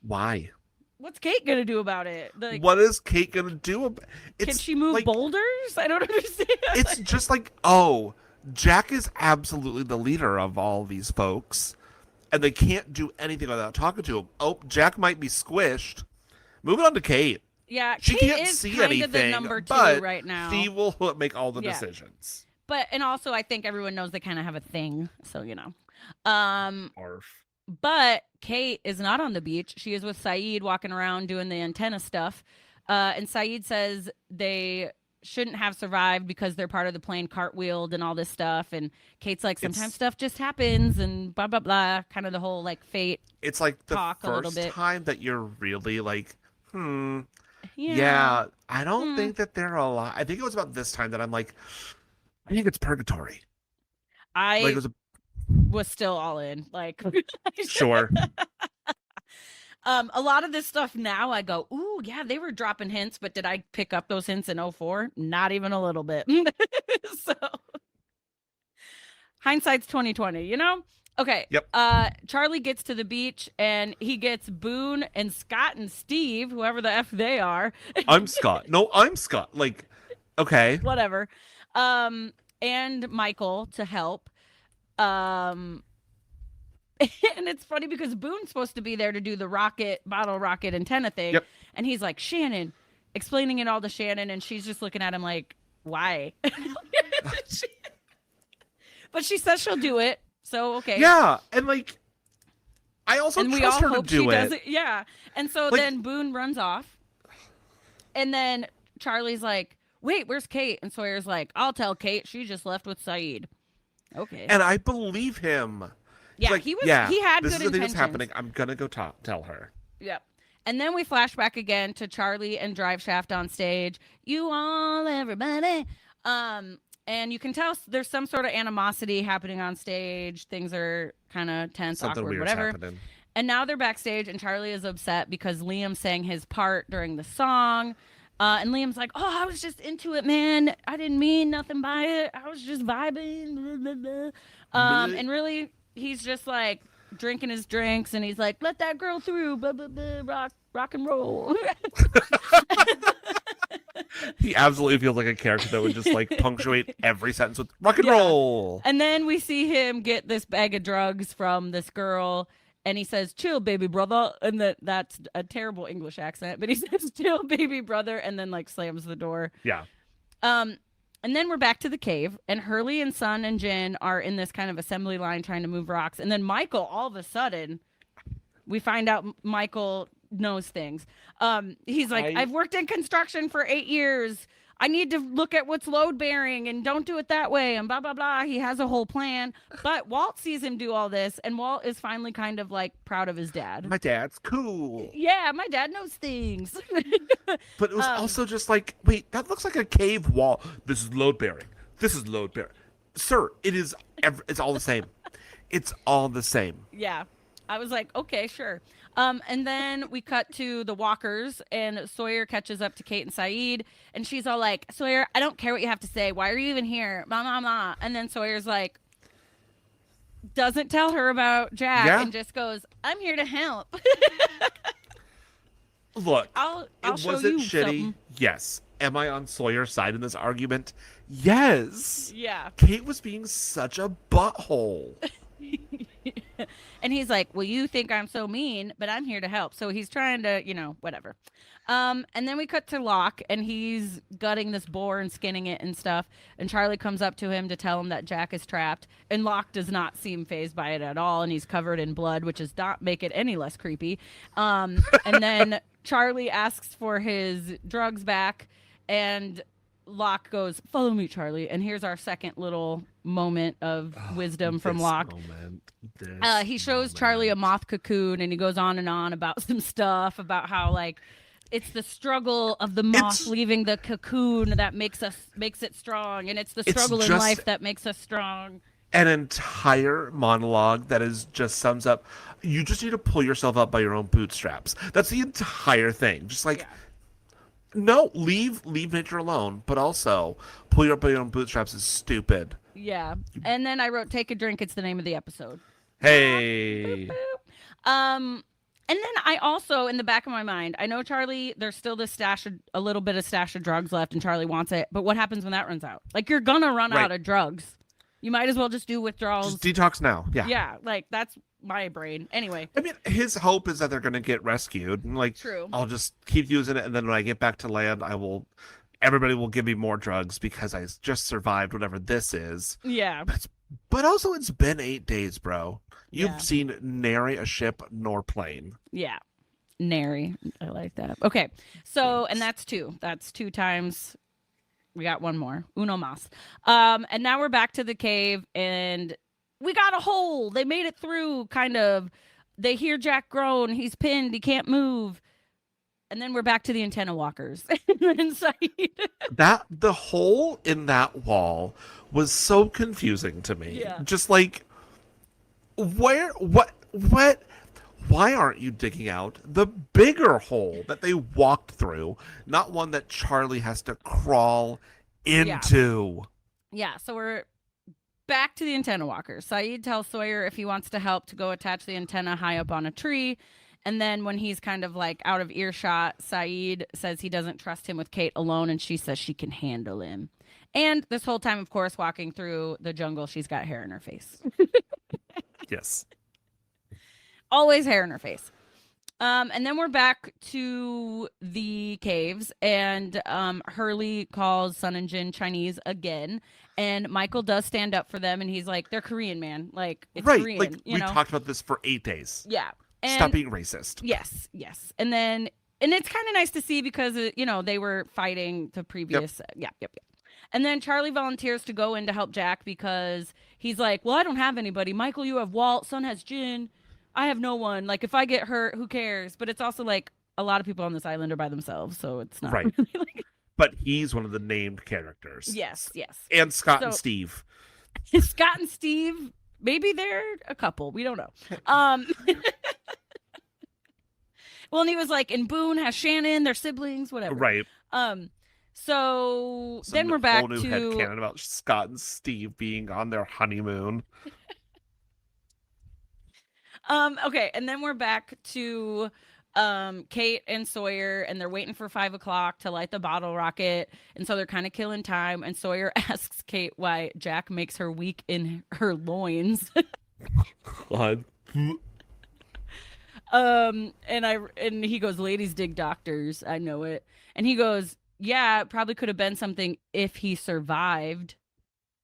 Why? What's Kate going to do about it? Like, what is Kate going to do about it? Can she move boulders? I don't understand. It's just like, Jack is absolutely the leader of all these folks. And they can't do anything without talking to him. Oh, Jack might be squished. Moving on to Kate. Yeah, she Kate can't is see kind anything, of the number 2 but right now. she will make all the decisions. And also, I think everyone knows they kind of have a thing, so Arf. But Kate is not on the beach. She is with Saeed walking around doing the antenna stuff. And Saeed says they shouldn't have survived because they're part of the plane cartwheeled and all this stuff. And Kate's like, sometimes stuff just happens and blah, blah, blah. Kind of the whole feate. It's like the talk first time that you're really like, Yeah, I don't think that they're alive. I think it was about this time that I'm like, I think it's purgatory. I was still all in. Sure. A lot of this stuff now I go, ooh, yeah, they were dropping hints, but did I pick up those hints in 2004? Not even a little bit. So hindsight's 2020, Okay. Yep. Charlie gets to the beach and he gets Boone and Scott and Steve, whoever the F they are. I'm Scott. No, I'm Scott. Okay. Whatever. And Michael to help. And it's funny because Boone's supposed to be there to do the bottle rocket antenna thing. Yep. And he's like, Shannon, explaining it all to Shannon. And she's just looking at him like, why? But she says she'll do it. So, okay. Yeah. And I also trust her to do it. Yeah. And so then Boone runs off. And then Charlie's like, wait, where's Kate? And Sawyer's like, I'll tell Kate. She just left with Saeed. Okay. And I believe him. Yeah, he had good intentions. This is the thing that's happening. I'm going to go tell her. Yep. And then we flash back again to Charlie and Drive Shaft on stage. You all, everybody. And you can tell there's some sort of animosity happening on stage. Things are kind of tense, awkward, whatever. Happening. And now they're backstage, and Charlie is upset because Liam sang his part during the song. And Liam's like, oh, I was just into it, man. I didn't mean nothing by it. I was just vibing. Blah, blah, blah. And really, he's just drinking his drinks, and he's like, let that girl through. Blah, blah, blah, rock and roll. He absolutely feels like a character that would just punctuate every sentence with rock and roll. And then we see him get this bag of drugs from this girl, and he says, chill, baby brother. And that's a terrible English accent, but he says, chill, baby brother, and then slams the door. Yeah. And then we're back to the cave, and Hurley and Sun and Jin are in this kind of assembly line trying to move rocks. And then Michael, all of a sudden, we find out Michael knows things. He's like, I've worked in construction for 8 years. I need to look at what's load bearing and don't do it that way and blah, blah, blah. He has a whole plan. But Walt sees him do all this, and Walt is finally kind of proud of his dad. My dad's cool. Yeah, my dad knows things. But it was also just wait, that looks like a cave wall. This is load bearing. This is load bearing. Sir, it is. It's all the same. It's all the same. Yeah. I was like, okay, sure. And then we cut to the walkers, and Sawyer catches up to Kate and Saeed, and she's all like, Sawyer, I don't care what you have to say. Why are you even here? Ma, ma, ma. And then Sawyer's like, doesn't tell her about Jack Yeah. and just goes, I'm here to help. Look, I'll show was it you shitty? something. Yes. Am I on Sawyer's side in this argument? Yes. Yeah. Kate was being such a butthole. And he's like, well, you think I'm so mean, but I'm here to help. So he's trying to, whatever. And then we cut to Locke, and he's gutting this boar and skinning it and stuff. And Charlie comes up to him to tell him that Jack is trapped. And Locke does not seem phased by it at all. And he's covered in blood, which does not make it any less creepy. And then Charlie asks for his drugs back. And Locke goes, follow me, Charlie. And here's our second little moment of wisdom from Locke. He shows Charlie a moth cocoon, and he goes on and on about some stuff about how, like, it's the struggle of the moth leaving the cocoon that makes it strong, and it's the struggle in life that makes us strong. An entire monologue that is just sums up, you just need to pull yourself up by your own bootstraps. That's the entire thing. Just like, no, leave nature alone, but also pull you up by your own bootstraps is stupid. Yeah. And then I wrote, take a drink. It's the name of the episode. Hey. Boop, boop. And then I also, in the back of my mind, I know Charlie, there's still this a little bit of stash of drugs left, and Charlie wants it. But what happens when that runs out? Like, you're gonna run out of drugs. You might as well just do withdrawals. Just detox now. Yeah. Yeah. Like, that's my brain. Anyway. I mean, his hope is that they're gonna get rescued. And like, true. I'll just keep using it, and then when I get back to land, everybody will give me more drugs because I just survived whatever this is. Yeah. But also, it's been 8 days, bro. You've seen nary a ship nor plane. Yeah. Nary. I like that. Okay. So, and that's two. That's 2 times. We got one more. Uno mas. And now we're back to the cave, and we got a hole. They made it through, kind of. They hear Jack groan. He's pinned. He can't move. And then we're back to the antenna walkers inside. The hole in that wall was so confusing to me. Yeah. Just like, why aren't you digging out the bigger hole that they walked through, not one that Charlie has to crawl into? Yeah, so we're back to the antenna walkers. Saeed tells Sawyer if he wants to help to go attach the antenna high up on a tree. And then when he's kind of like out of earshot, Saeed says he doesn't trust him with Kate alone, and she says she can handle him. And this whole time, of course, walking through the jungle, she's got hair in her face. Yes. Always hair in her face. And then we're back to the caves, and Hurley calls Sun and Jin Chinese again. And Michael does stand up for them, and he's like, they're Korean, man. Like, it's Korean. Like, we talked about this for 8 days. Yeah. And stop being racist. Yes. And then, and it's kind of nice to see because, they were fighting the previous. Yep. And then Charlie volunteers to go in to help Jack because he's like, well, I don't have anybody. Michael, you have Walt. Sun has Jin. I have no one. Like, if I get hurt, who cares? But it's also like a lot of people on this island are by themselves, so it's not right. Really like... But he's one of the named characters. Yes. And Scott and Steve. Scott and Steve, maybe they're a couple. We don't know. Well, and he was like, and Boone has Shannon, they're siblings, whatever. Right. So then we're back to headcanon about Scott and Steve being on their honeymoon. Okay, and then we're back to Kate and Sawyer, and they're waiting for 5 o'clock to light the bottle rocket, and so they're kind of killing time. And Sawyer asks Kate why Jack makes her weak in her loins. God. And he goes, ladies dig doctors, I know it. And he goes, yeah, it probably could have been something if he survived.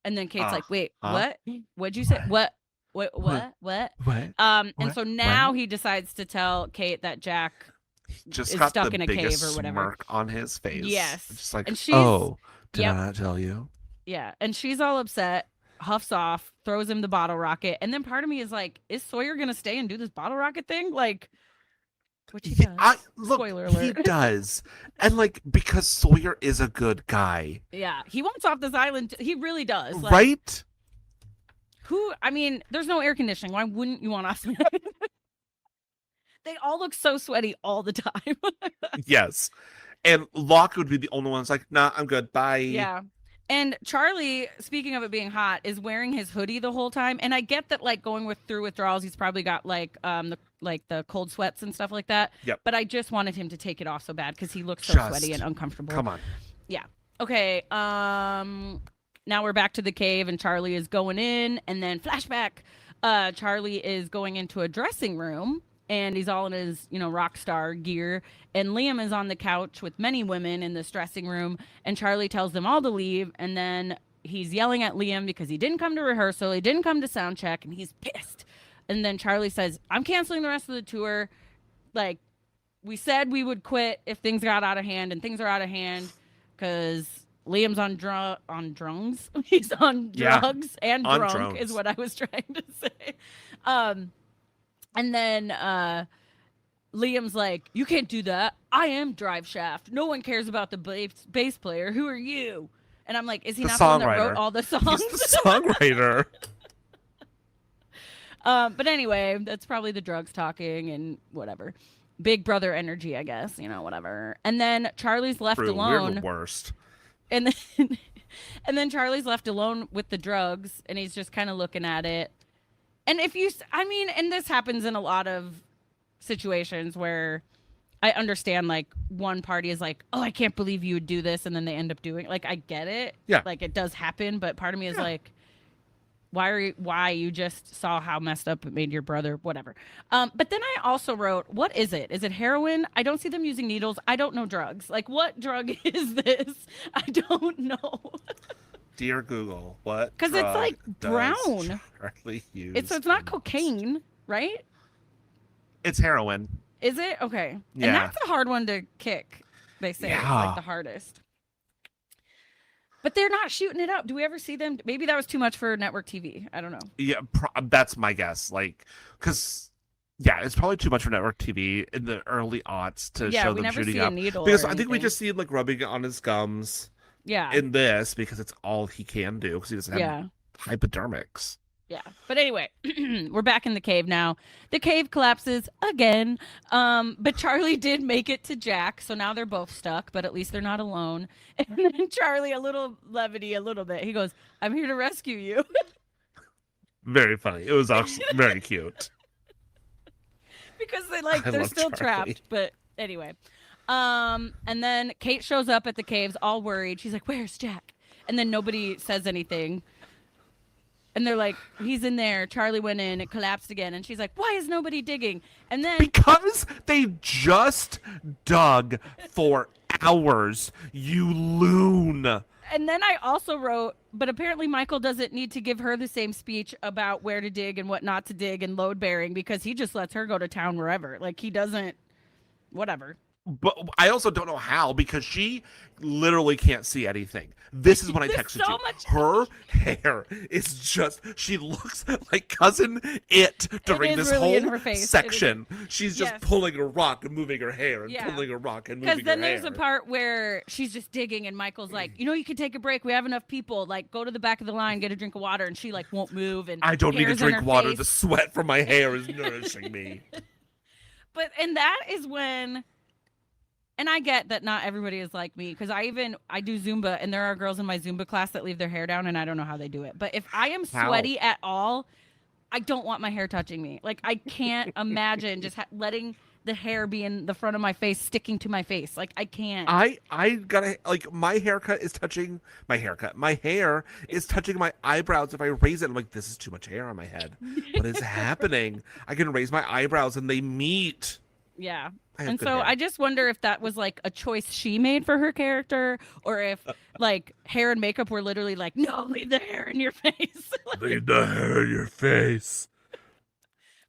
And then Kate's like, wait, what? What'd you say? What? And so now he decides to tell Kate that Jack just is got stuck the in a cave biggest or whatever. Smirk on his face. Yes. Just like, and she's, did I not tell you? Yeah. And she's all upset, huffs off, throws him the bottle rocket. And then part of me is like, is Sawyer going to stay and do this bottle rocket thing? Like, which he does. Spoiler alert. He does. And like, because Sawyer is a good guy. Yeah. He wants off this island. He really does. Like, right? I mean, there's no air conditioning. Why wouldn't you want off? They all look so sweaty all the time. Yes. And Locke would be the only one that's like, nah, I'm good. Bye. Yeah. And Charlie, speaking of it being hot, is wearing his hoodie the whole time. And I get that, like, going through withdrawals, he's probably got the cold sweats and stuff like that. Yep. But I just wanted him to take it off so bad because he looks so sweaty and uncomfortable. Come on. Yeah. Okay. Now we're back to the cave, and Charlie is going in, and then flashback. Charlie is going into a dressing room, and he's all in his, rock star gear. And Liam is on the couch with many women in this dressing room, and Charlie tells them all to leave. And then he's yelling at Liam because he didn't come to rehearsal, he didn't come to sound check, and he's pissed. And then Charlie says, "I'm canceling the rest of the tour. Like, we said we would quit if things got out of hand, and things are out of hand because Liam's on drunks. He's on drugs and on drunk drones. Is what I was trying to say." And then Liam's like, "You can't do that. I am Drive Shaft. No one cares about the bass player. Who are you?" And I'm like, is he not the one that wrote all the songs? He's the songwriter. But anyway, that's probably the drugs talking and whatever. Big brother energy, I guess, whatever. And then Charlie's left alone. We're the worst. And then Charlie's left alone with the drugs, and he's just kind of looking at it. And and this happens in a lot of situations where I understand, like, one party is like, "Oh, I can't believe you would do this," and then they end up doing, like, I get it. Yeah. Like, it does happen, but part of me is like, why you just saw how messed up it made your brother, whatever. But then I also wrote, what is it? Is it heroin? I don't see them using needles. I don't know drugs. Like, what drug is this? I don't know. Dear Google, what? Because it's like brown. Charlie use So it's not cocaine, right? It's heroin. Is it? Okay. Yeah. And that's a hard one to kick. They say it's like the hardest. But they're not shooting it up. Do we ever see them? Maybe that was too much for network TV. I don't know. Yeah, that's my guess. Like, because, it's probably too much for network TV in the early aughts to show them shooting up. Because I think we just see him, like, rubbing it on his gums. Yeah. In this, because it's all he can do, because he doesn't have hypodermics. Yeah. But anyway, we're back in the cave now. The cave collapses again. But Charlie did make it to Jack, so now they're both stuck, but at least they're not alone. And then Charlie, a little levity, a little bit. He goes, "I'm here to rescue you." Very funny. It was actually very cute. Because they're still trapped. But anyway. And then Kate shows up at the caves all worried. She's like, "Where's Jack?" And then nobody says anything. And they're like, "He's in there. Charlie went in. It collapsed again." And she's like, "Why is nobody digging?" And then because they just dug for hours, you loon. And then I also wrote, but apparently Michael doesn't need to give her the same speech about where to dig and what not to dig and load bearing, because he just lets her go to town wherever. Like, he doesn't, whatever. But I also don't know how, because she literally can't see anything. This is when I texted you. Her hair is just, she looks like Cousin It during this really whole section. She's just pulling a rock and moving her hair and pulling a rock and moving her hair. Because then there's a part where she's just digging and Michael's like, "You can take a break. We have enough people. Like, go to the back of the line, get a drink of water." And she, like, won't move. And I don't need to drink water. Face. The sweat from my hair is nourishing me. And that is when... And I get that not everybody is like me, because I do Zumba, and there are girls in my Zumba class that leave their hair down, and I don't know how they do it. But if I am sweaty at all, I don't want my hair touching me. Like, I can't imagine just letting the hair be in the front of my face, sticking to my face. Like, I can't. I gotta, like, my haircut is touching my haircut. My hair is touching my eyebrows. If I raise it, I'm like, this is too much hair on my head. What is happening? I can raise my eyebrows and they meet. Yeah. And so I just wonder if that was, like, a choice she made for her character, or if, like, hair and makeup were literally like, "No, leave the hair in your face." Like, leave the hair in your face.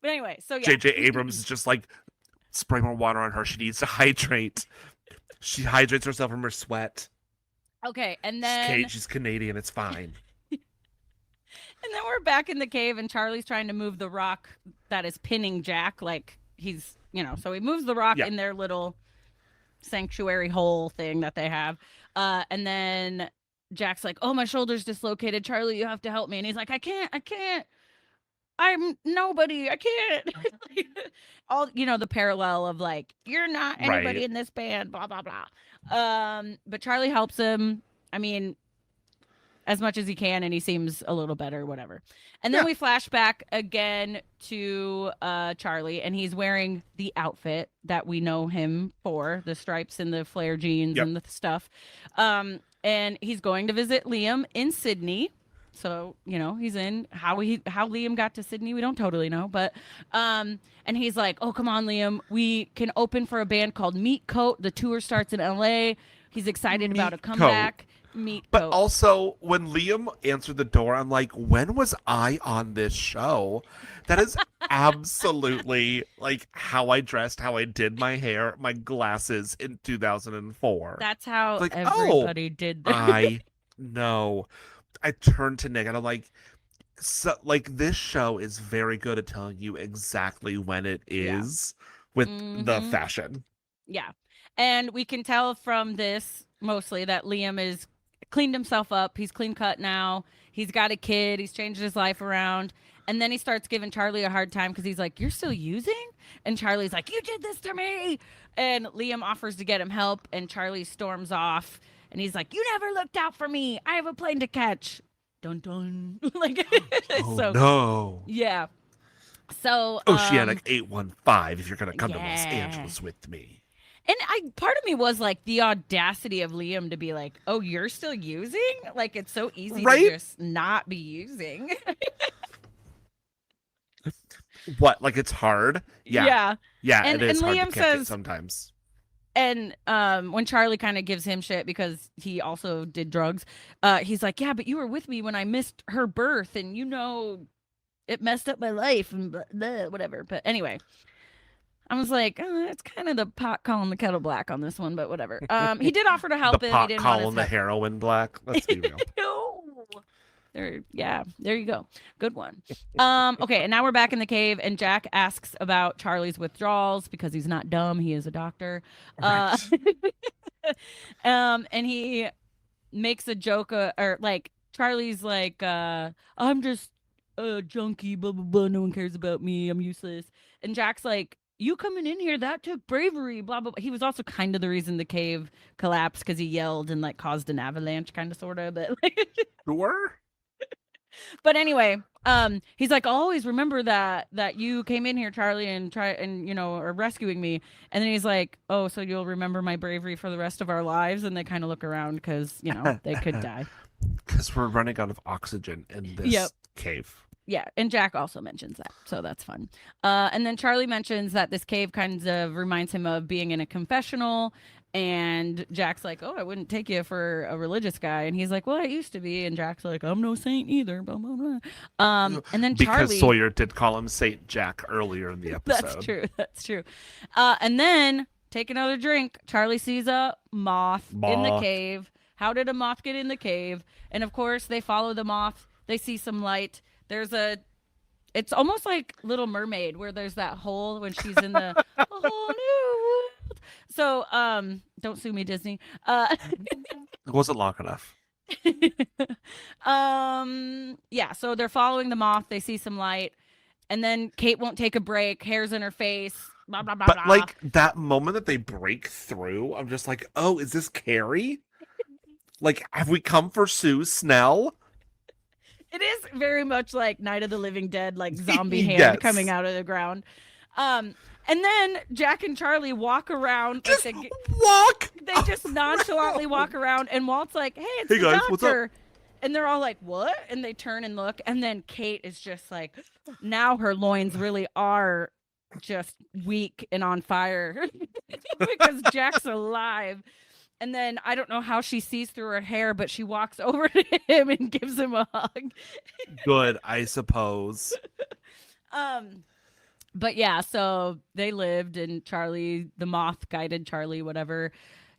But anyway, so yeah. J.J. Abrams is just like, spray more water on her. She needs to hydrate. She hydrates herself from her sweat. Okay, and then... She's Canadian. It's fine. And then we're back in the cave, and Charlie's trying to move the rock that is pinning Jack, like, he's... so he moves the rock in their little sanctuary hole thing that they have. And then Jack's like, "Oh, my shoulder's dislocated. Charlie, you have to help me." And he's like, I can't. I'm nobody. I can't. All the parallel of like, you're not anybody Right. in this band, blah blah blah. But Charlie helps him. I mean, as much as he can, and he seems a little better, whatever. And then Yeah. we flash back again to Charlie, and he's wearing the outfit that we know him for, the stripes and the flare jeans Yep. and the stuff. And he's going to visit Liam in Sydney. So, he's in how Liam got to Sydney, we don't totally know, but and he's like, "Oh, come on, Liam. We can open for a band called Meat Coat. The tour starts in LA." He's excited about a Meat coat. comeback. Meat But Coat. also, when Liam answered the door, I'm like, when was I on this show? That is absolutely like how I dressed, how I did my hair, my glasses in 2004. That's how Like, everybody did that. I know. I turned to Nick and I'm like, so like this show is very good at telling you exactly when it is with the Mhm. fashion. Yeah. And we can tell from this mostly that Liam is cleaned himself up. He's clean cut now. He's got a kid. He's changed his life around. And then he starts giving Charlie a hard time because he's like, "You're still using?" And Charlie's like, "You did this to me." And Liam offers to get him help. And Charlie storms off. And he's like, "You never looked out for me. I have a plane to catch." Dun dun. Like, Oh so, no. yeah. So, Oceanic 815 if you're going to come to Los yeah. Angeles with me. And part of me was like the audacity of Liam to be like, "Oh, you're still using?" Like, it's so easy Right? to just not be using. What? Like it's hard? Yeah. Yeah. Yeah, And it is hard Liam to catch it says, sometimes. and when Charlie kind of gives him shit because he also did drugs, he's like, "Yeah, but you were with me when I missed her birth, and it messed up my life and blah, blah, whatever." But anyway, I was like, it's kind of the pot calling the kettle black on this one, but whatever. He did offer to The help him. He pot didn't want calling his the help. heroin black. Let's be real. No. There you go. Good one. Okay, and now we're back in the cave, and Jack asks about Charlie's withdrawals because he's not dumb. He is a doctor. And he makes a joke, or like Charlie's like, "I'm just a junkie, blah blah blah. No one cares about me. I'm useless." And Jack's like, "You coming in here, that took bravery, blah blah blah." He was also kind of the reason the cave collapsed because he yelled and like caused an avalanche, kind of sorta, but like. Sure. But anyway, he's like, "I'll always remember that you came in here, Charlie, and are rescuing me." And then he's like, "Oh, so you'll remember my bravery for the rest of our lives?" And they kind of look around because they could die. Because we're running out of oxygen in this Yep. cave. Yeah, and Jack also mentions that, so that's fun. And then Charlie mentions that this cave kind of reminds him of being in a confessional. And Jack's like, "Oh, I wouldn't take you for a religious guy." And he's like, "Well, I used to be." And Jack's like, "I'm no saint either." Blah, blah, blah. And then Because Charlie, Sawyer did call him Saint Jack earlier in the episode. that's true. That's true. And then take another drink. Charlie sees a moth in the Moth. cave. How did a moth get in the cave? And of course, they follow the moth. They see some light. It's almost like Little Mermaid, where there's that hole when she's in the a whole new world. So, don't sue me, Disney. It wasn't long enough. Yeah. So they're following the moth. They see some light, and then Kate won't take a break. Hair's in her face. Blah blah blah. But blah. like that moment that they break through, I'm just like, oh, is this Carrie? Like, have we come for Sue Snell? It is very much like Night of the Living Dead, like zombie hand Yes. coming out of the ground. And then Jack and Charlie walk around. Just like walk. they just nonchalantly walk around, and Walt's like, "Hey, it's Hey, the guys, doctor." what's up? And they're all like, "What?" And they turn and look, and then Kate is just like, now her loins really are just weak and on fire because Jack's alive. And then I don't know how she sees through her hair, but she walks over to him and gives him a hug. Good, I suppose. But yeah, so they lived, and Charlie, the moth, guided Charlie, whatever.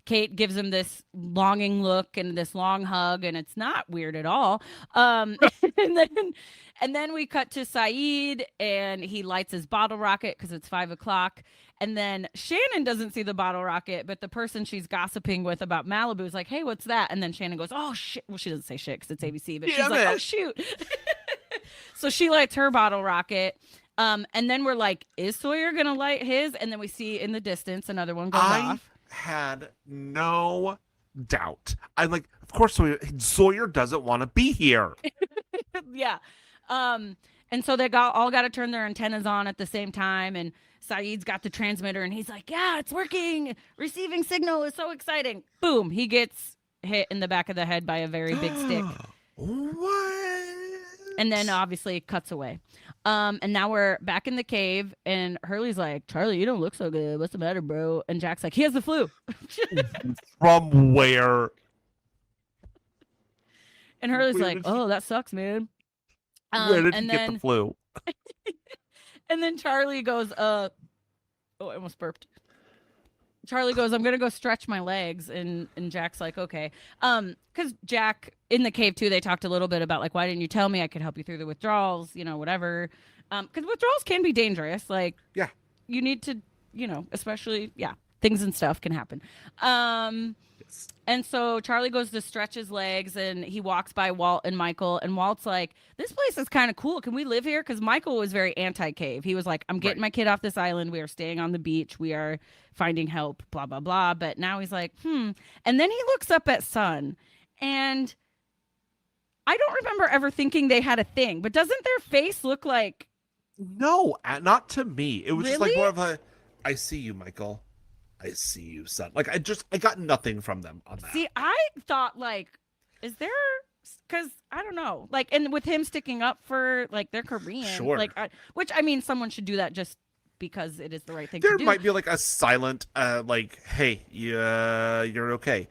Kate gives him this longing look and this long hug, and it's not weird at all. And then we cut to Saeed, and he lights his bottle rocket because it's 5 o'clock. And then Shannon doesn't see the bottle rocket, but the person she's gossiping with about Malibu is like, "Hey, what's that?" And then Shannon goes, "Oh shit!" Well, she doesn't say shit because it's ABC, but she's Damn like, "Oh it. shoot!" So she lights her bottle rocket. And then we're like, is Sawyer gonna light his? And then we see in the distance another one goes I off. had no doubt. I'm like, of course Sawyer doesn't want to be here. Yeah. And so they all got to turn their antennas on at the same time. And Saeed's got the transmitter and he's like, yeah, it's working. Receiving signal is so exciting. Boom. He gets hit in the back of the head by a very big stick. What? And then obviously it cuts away. And now we're back in the cave and Hurley's like, Charlie, you don't look so good. What's the matter, bro? And Jack's like, he has the flu. From where? And Hurley's like, oh, that sucks, man. Where did he get the flu? And then Charlie goes, oh, I almost burped. Charlie goes, I'm gonna go stretch my legs, and Jack's like, okay. Because Jack in the cave too, they talked a little bit about like, why didn't you tell me? I could help you through the withdrawals, whatever. Because withdrawals can be dangerous. Like, yeah, you need to, especially, things and stuff can happen. And so Charlie goes to stretch his legs and he walks by Walt and Michael. And Walt's like, this place is kind of cool. Can we live here? Because Michael was very anti-cave. He was like, I'm getting my kid off this island. We are staying on the beach. We are finding help, blah, blah, blah. But now he's like, And then he looks up at Sun. And I don't remember ever thinking they had a thing. But doesn't their face look like... No, not to me. It was just like Really? more of a, I see you, Michael. I see you, son. Like, I got nothing from them on that. See, I thought, like, is there... Because, I don't know. Like, and with him sticking up for, like, their Korean. Sure. Like, which, I mean, someone should do that just because it is the right thing to do. There might be, like, a silent, like, hey, you're okay.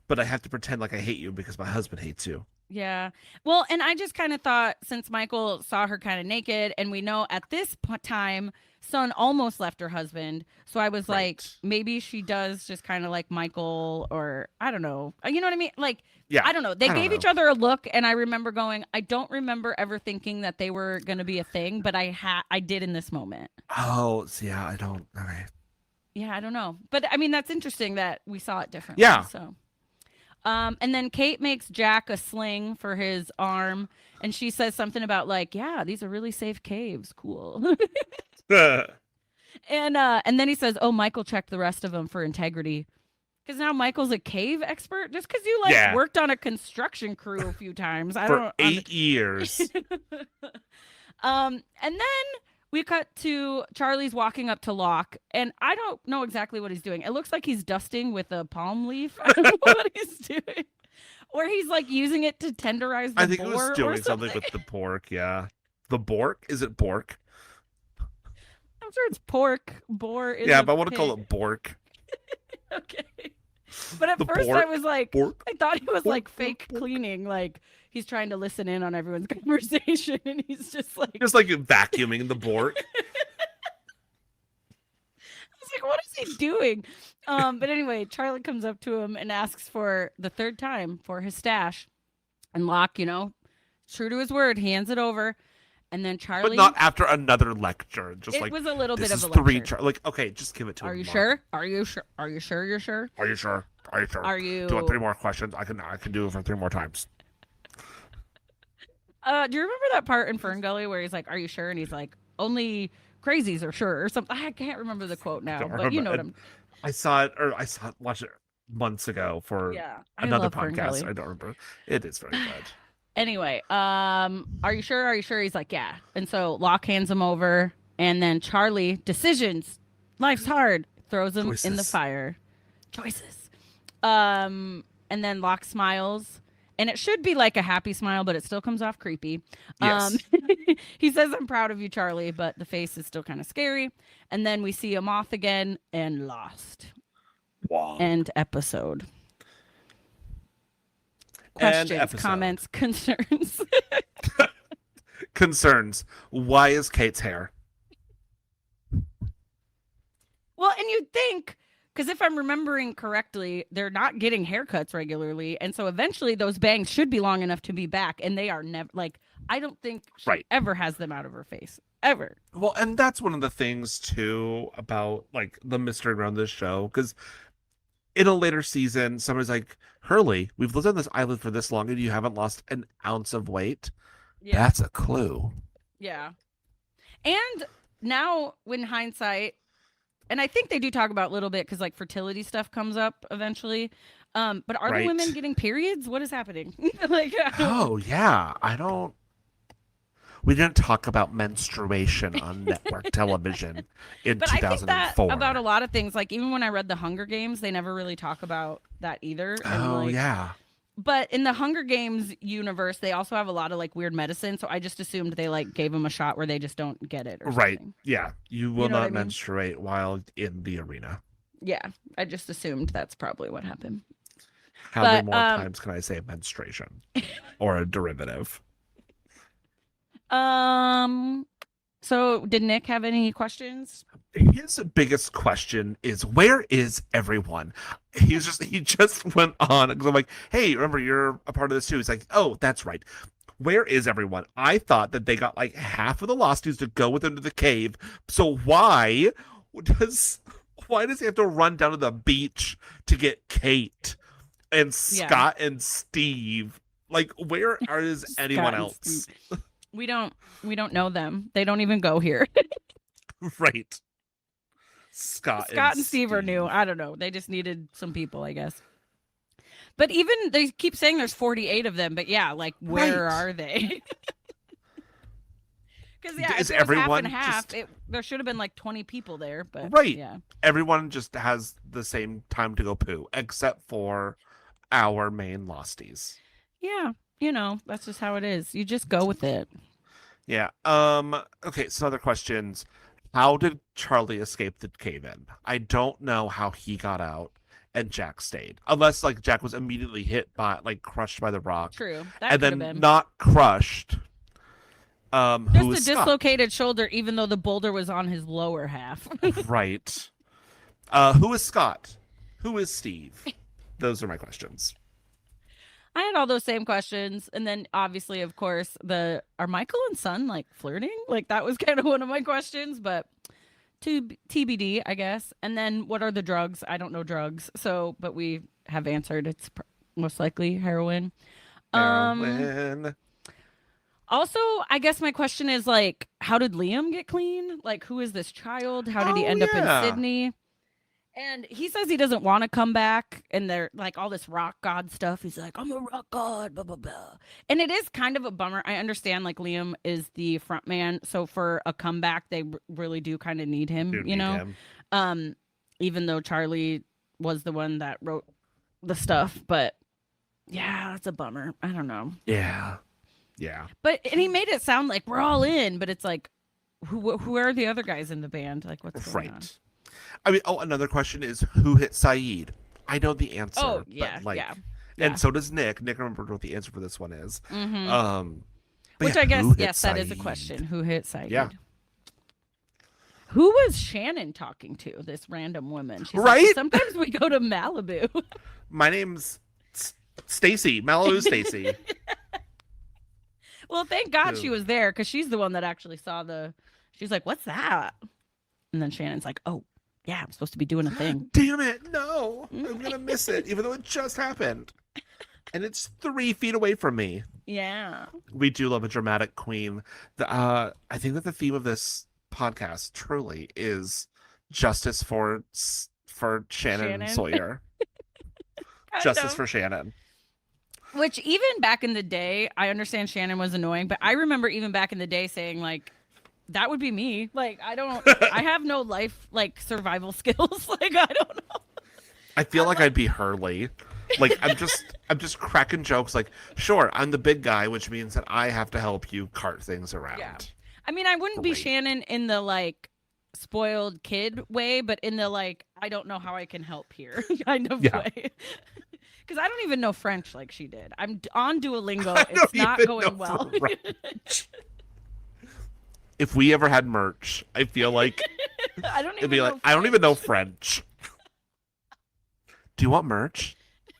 But I have to pretend like I hate you because my husband hates you. Yeah. Well, and I just kind of thought, since Michael saw her kind of naked, and we know at this time... Sun almost left her husband, so I was like, maybe she does just kind of like Michael, or I don't know, you know what I mean? Like, yeah, I don't know. They gave each other a look, and I remember going, I don't remember ever thinking that they were going to be a thing, but I did in this moment. Oh, so yeah, I don't. Okay. Yeah, I don't know, but I mean that's interesting that we saw it differently. Yeah. So, and then Kate makes Jack a sling for his arm, and she says something about like, yeah, these are really safe caves. Cool. And then he says, oh, Michael checked the rest of them for integrity. Because now Michael's a cave expert? Just because you worked on a construction crew a few times. For 8 years. And then we cut to Charlie's walking up to Locke. And I don't know exactly what he's doing. It looks like he's dusting with a palm leaf. I don't know what he's doing. Or he's like using it to tenderize the boar. I think he was doing something with the pork, yeah. The bork? Is it bork? I'm sure it's pork. Boar is but I want to call it bork. Okay. But at first I was like, I thought he was like fake cleaning. Like he's trying to listen in on everyone's conversation and he's just like vacuuming the bork. I was like, what is he doing? But anyway, Charlie comes up to him and asks for the third time for his stash. And Locke, true to his word, hands it over. And then Charlie... But not after another lecture. Just it like, was a little bit of a lecture. Like, okay, just give it to him. Are you sure? Are you sure? Are you sure you're sure? Are you sure? Are you sure? Are you... Do you want 3 more questions? I can do it for 3 more times. Do you remember that part in Fern Gully where he's like, are you sure? And he's like, only crazies are sure or something. I can't remember the quote now, but you know what I'm... watched it months ago for another podcast. I don't remember. It is very good. Anyway, are you sure? Are you sure? He's like, yeah. And so Locke hands him over, and then Charlie, decisions, life's hard, throws him in the fire. Choices. And then Locke smiles, and it should be like a happy smile, but it still comes off creepy. Yes. He says, I'm proud of you, Charlie, but the face is still kind of scary. And then we see a Moth again and Lost. Wow. End episode. Questions, comments, concerns. Concerns. Why is Kate's hair? Well, and you'd think, because if I'm remembering correctly, they're not getting haircuts regularly. And so eventually those bangs should be long enough to be back. And they are never, like, I don't think she ever has them out of her face. Ever. Well, and that's one of the things, too, about, like, the mystery around this show. Because in a later season, somebody's like, Hurley, we've lived on this island for this long and you haven't lost an ounce of weight. Yeah. That's a clue. Yeah. And now, when hindsight, and I think they do talk about a little bit because like fertility stuff comes up eventually. But are the women Right. getting periods? What is happening? Like, Oh, yeah. We didn't talk about menstruation on network television in but I think that 2004. about a lot of things. Like even when I read the Hunger Games, they never really talk about that either. And Oh, like, yeah. but in the Hunger Games universe, they also have a lot of like weird medicine. So I just assumed they like gave them a shot where they just don't get it or Right. something. Yeah. You You will know what I not mean? menstruate while in the arena. Yeah, I just assumed that's probably what happened. How many But more times can I say menstruation or a derivative? um, so did Nick have any questions? His biggest question is, where is everyone? He just went on because I'm like, hey, remember you're a part of this too. He's like, oh, that's right. Where is everyone? I thought that they got like half of the Losties to go with them to the cave. So does why does he have to run down to the beach to get Kate and Yeah, Scott and Steve? Like, where is anyone Scott and Steve. else? We don't know them. They don't even go here. Right. Scott Scott and Steve are new. I don't know. They just needed some people, I guess. But even they keep saying there's 48 of them, but yeah, like where Right. are they? Because yeah, Is if it was half everyone and half, just there should have been like 20 people there. But right? yeah, Everyone just has the same time to go poo, except for our main Losties. yeah, that's just how it is. You just go with it. Yeah. Okay, so other questions. How did Charlie escape the cave-in? I don't know how he got out and Jack stayed. Unless like Jack was immediately hit by like crushed by the rock. True, that And could have then been not crushed. Who just is a Scott? dislocated shoulder, even though the boulder was on his lower half. Right. Who is Scott? Who is Steve? Those are my questions. I had all those same questions, and then obviously, of course, are Michael and Son like flirting? Like that was kind of one of my questions, but to TBD, I guess. And then what are the drugs? I don't know drugs, so but we have answered it's most likely heroin. Um. Heroin. Also, I guess my question is like, how did Liam get clean? Like, who is this child? How did he Oh end up in yeah. Sydney? And he says he doesn't want to come back, and they're like all this rock god stuff. He's like, I'm a rock god, blah blah blah. And it is kind of a bummer. I understand like Liam is the front man, so for a comeback, they really do kind of need him, Do need him. Um, even though Charlie was the one that wrote the stuff, but yeah, that's a bummer. I don't know. Yeah. Yeah. And he made it sound like we're all in, but it's like, who are the other guys in the band? Like, what's going on? Right. I mean, another question is, who hit Saeed? I know the answer. Oh, yeah, but like, yeah. and so does Nick. Nick remembered what the answer for this one is. Mm-hmm. But Which yeah, I guess, who hit yes, that is a Saeed? question. Who hit Saeed? Yeah. Who was Shannon talking to? This random woman. She's Right? like, sometimes we go to Malibu. My name's Stacy. Malibu Stacy. Well, thank God Who? she was there because she's the one that actually saw she's like, what's that? And then Shannon's like, oh, yeah, I'm supposed to be doing a thing. Damn it. No. I'm going to miss it, even though it just happened. And it's 3 feet away from me. Yeah. We do love a dramatic queen. I think that the theme of this podcast truly is justice for Shannon Sawyer. Justice for Shannon. Which even back in the day, I understand Shannon was annoying, but I remember even back in the day saying like, that would be me. Like, I have no life, like survival skills. Like, I don't know. I feel like I'd be Hurley. Like, I'm just cracking jokes. Like, sure, I'm the big guy, which means that I have to help you cart things around. Yeah. I mean, I wouldn't be Shannon in the like spoiled kid way, but in the like, I don't know how I can help here kind of way. Because I don't even know French like she did. I'm on Duolingo. It's not going well. If we ever had merch, I feel like it'd be like, I don't even know French. Do you want merch?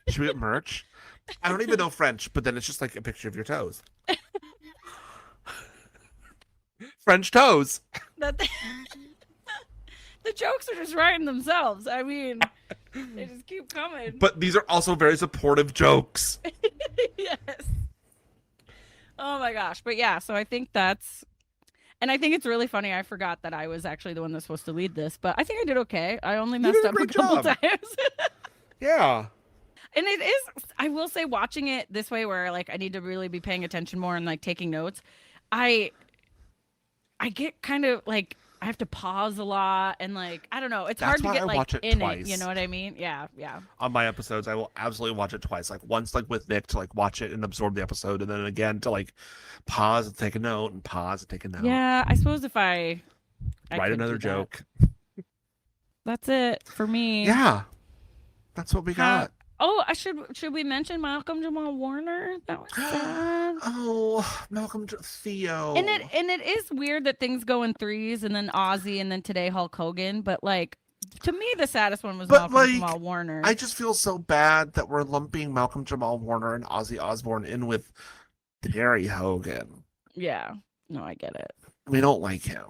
Should we get merch? I don't even know French, but then it's just like a picture of your toes. French toes. The jokes are just writing themselves. I mean, they just keep coming. But these are also very supportive jokes. Yes. Oh my gosh. But yeah, so I think that's And I think it's really funny. I forgot that I was actually the one that's supposed to lead this, but I think I did okay. I only You messed did a up a great couple job. times. Yeah. And it is, I will say, watching it this way where like I need to really be paying attention more and like taking notes, I I get kind of like I have to pause a lot and like I don't know, it's hard That's to why get I like watch it in it, you know twice. what I mean? Yeah, yeah. On my episodes, I will absolutely watch it twice. Like once like with Nick to like watch it and absorb the episode, and then again to like pause and take a note and pause and take a note. Yeah, I suppose if I Write could another do that. joke. That's it for me. Yeah. That's what we How, got. oh, I should we mention Malcolm Jamal Warner? That was sad. Oh, Malcolm Theo. And it is weird that things go in threes and then Ozzy and then today Hulk Hogan, but like to me the saddest one was But Malcolm like, Jamal Warner. I just feel so bad that we're lumping Malcolm Jamal Warner and Ozzy Osbourne in with Terry Hogan. Yeah. No, I get it. We don't like him.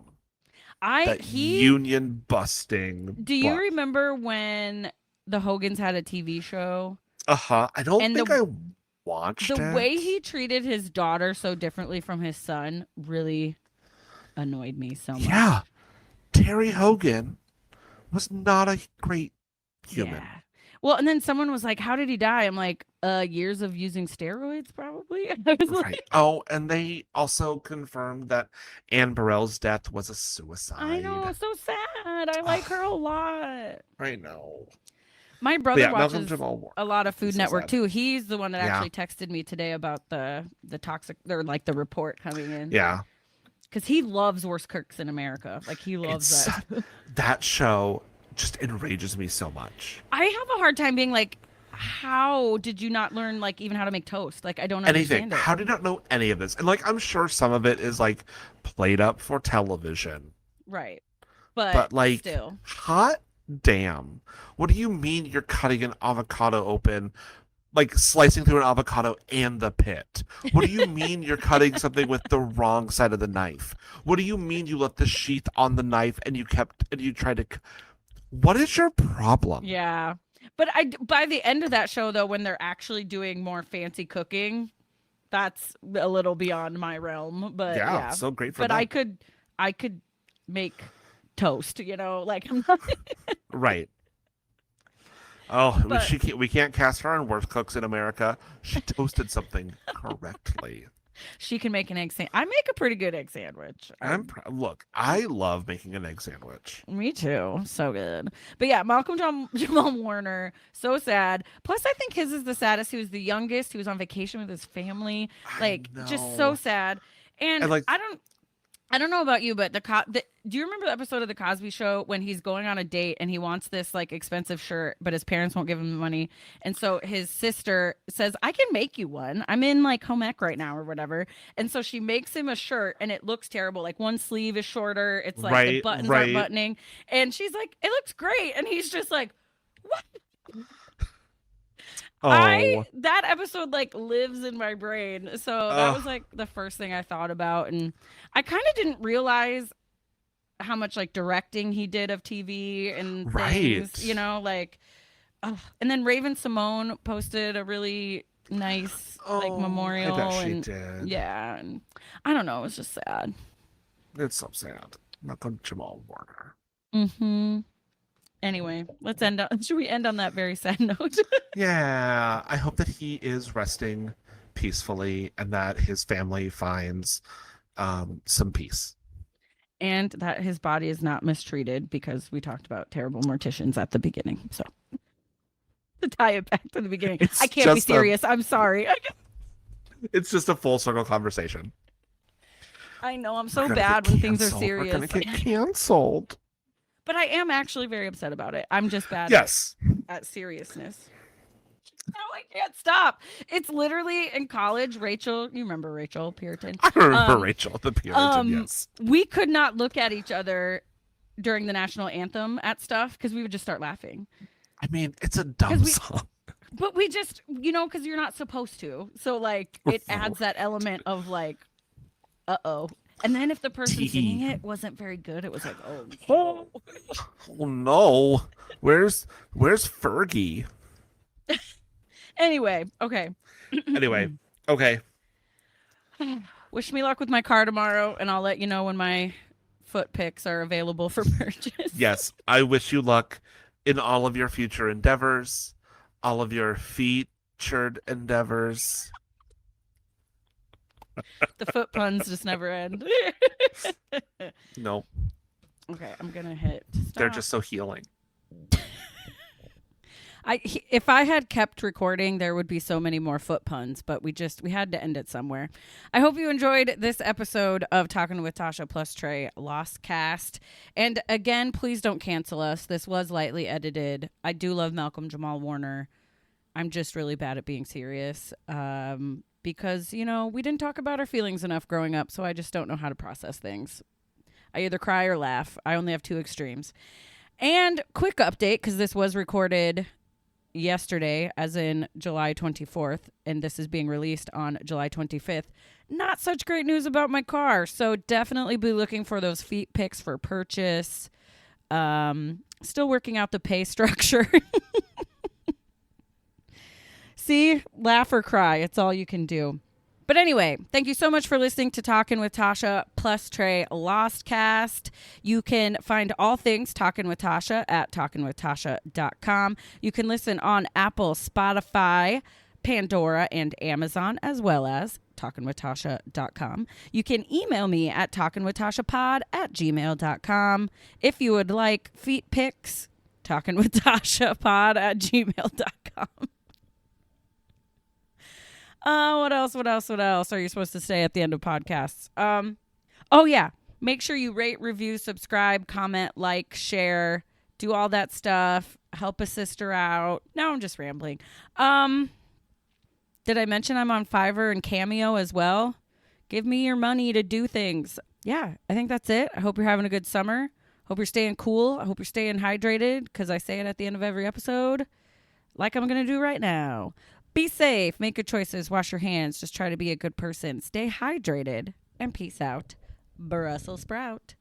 That union busting. Do you remember when the Hogans had a TV show? I don't think I watched it. The way he treated his daughter so differently from his son really annoyed me so much. Yeah. Terry Hogan was not a great human. Yeah. Well, and then someone was like, "How did he die?" I'm like, years of using steroids, probably." I was Right. like, Oh, and they also confirmed that Anne Burrell's death was a suicide. I know, so sad. I like her a lot. I know. My brother Malcolm watches Jamal Warner. a lot of Food So Network sad. too. He's the one that Yeah. actually texted me today about the toxic or like the report coming in. Yeah. Because he loves Worst Cooks in America. Like he loves that. That show just enrages me so much. I have a hard time being like, how did you not learn like even how to make toast? Like I don't Anything. understand it. How did I not know any of this? And like I'm sure some of it is like played up for television. Right. But like still. hot damn. What do you mean you're cutting an avocado open? Like slicing through an avocado and the pit. What do you mean you're cutting something with the wrong side of the knife? What do you mean you left the sheath on the knife and you tried to? What is your problem? Yeah. But by the end of that show though, when they're actually doing more fancy cooking, that's a little beyond my realm. But yeah. So great for but them. I could make toast, you know, like I'm not Right. Oh, But- we can't cast her on worst cooks in America. She toasted something correctly. She can make an egg sandwich. I make a pretty good egg sandwich. Look, I love making an egg sandwich. Me too. So good. But yeah, Jamal Warner, so sad. Plus, I think his is the saddest. He was the youngest. He was on vacation with his family. Like, just so sad. And like, I don't know about you, but do you remember the episode of The Cosby Show when he's going on a date and he wants this like expensive shirt, but his parents won't give him the money? And so his sister says, "I can make you one. I'm in like home ec right now or whatever." And so she makes him a shirt and it looks terrible. Like one sleeve is shorter. It's like the buttons aren't buttoning. And she's like, "It looks great." And he's just like, "What?" Oh. That episode like lives in my brain. So that was like the first thing I thought about. And I kind of didn't realize how much like directing he did of TV and things, you know, like, and then Raven Simone posted a really nice like memorial. I bet she and did. Yeah. And I don't know. It was just sad. It's so sad. Malcolm Jamal Warner. Mm-hmm. Anyway, should we end on that very sad note? Yeah, I hope that he is resting peacefully and that his family finds some peace. And that his body is not mistreated because we talked about terrible morticians at the beginning. So to tie it back to the beginning, I can't be serious. I'm sorry. It's just a full circle conversation. I know I'm so bad when things are serious. We're gonna get canceled. But I am actually very upset about it. I'm just bad at seriousness. No, I can't stop. It's literally in college, Rachel, you remember Rachel Puritan? I remember Rachel, the Puritan, yes. We could not look at each other during the national anthem at stuff because we would just start laughing. I mean, it's a dumb song. But we just, you know, because you're not supposed to. So, like, it adds that element of, like, uh-oh. And then if the person singing it wasn't very good, it was like, oh no. Where's Fergie? Anyway, okay. Okay. Wish me luck with my car tomorrow, and I'll let you know when my foot pics are available for purchase. Yes, I wish you luck in all of your future endeavors, all of your featured endeavors. The foot puns just never end. No, Okay, I'm gonna hit stop. they're just so healing. If I had kept recording, there would be so many more foot puns, but we had to end it somewhere. I hope you enjoyed this episode of Talking with Tasha plus Trey Lostcast. And again, please don't cancel us. This was lightly edited. I do love Malcolm Jamal Warner. I'm just really bad at being serious because, you know, we didn't talk about our feelings enough growing up, so I just don't know how to process things. I either cry or laugh. I only have two extremes. And quick update, because this was recorded yesterday, as in July 24th, and this is being released on July 25th. Not such great news about my car, so definitely be looking for those feet pics for purchase. Still working out the pay structure. See, laugh or cry, it's all you can do. But anyway, thank you so much for listening to Talking with Tasha plus Trey Lostcast. You can find all things Talking with Tasha at talkingwithtasha.com. You can listen on Apple, Spotify, Pandora, and Amazon, as well as talkingwithtasha.com. You can email me at talkingwithtashapod@gmail.com. If you would like feet pics, talkingwithtashapod@gmail.com. What else are you supposed to say at the end of podcasts? Oh yeah. Make sure you rate, review, subscribe, comment, like, share, do all that stuff. Help a sister out. Now I'm just rambling. Did I mention I'm on Fiverr and Cameo as well? Give me your money to do things. Yeah, I think that's it. I hope you're having a good summer. Hope you're staying cool. I hope you're staying hydrated, because I say it at the end of every episode, like I'm going to do right now. Be safe, make good choices, wash your hands, just try to be a good person, stay hydrated, and peace out. Brussels sprout.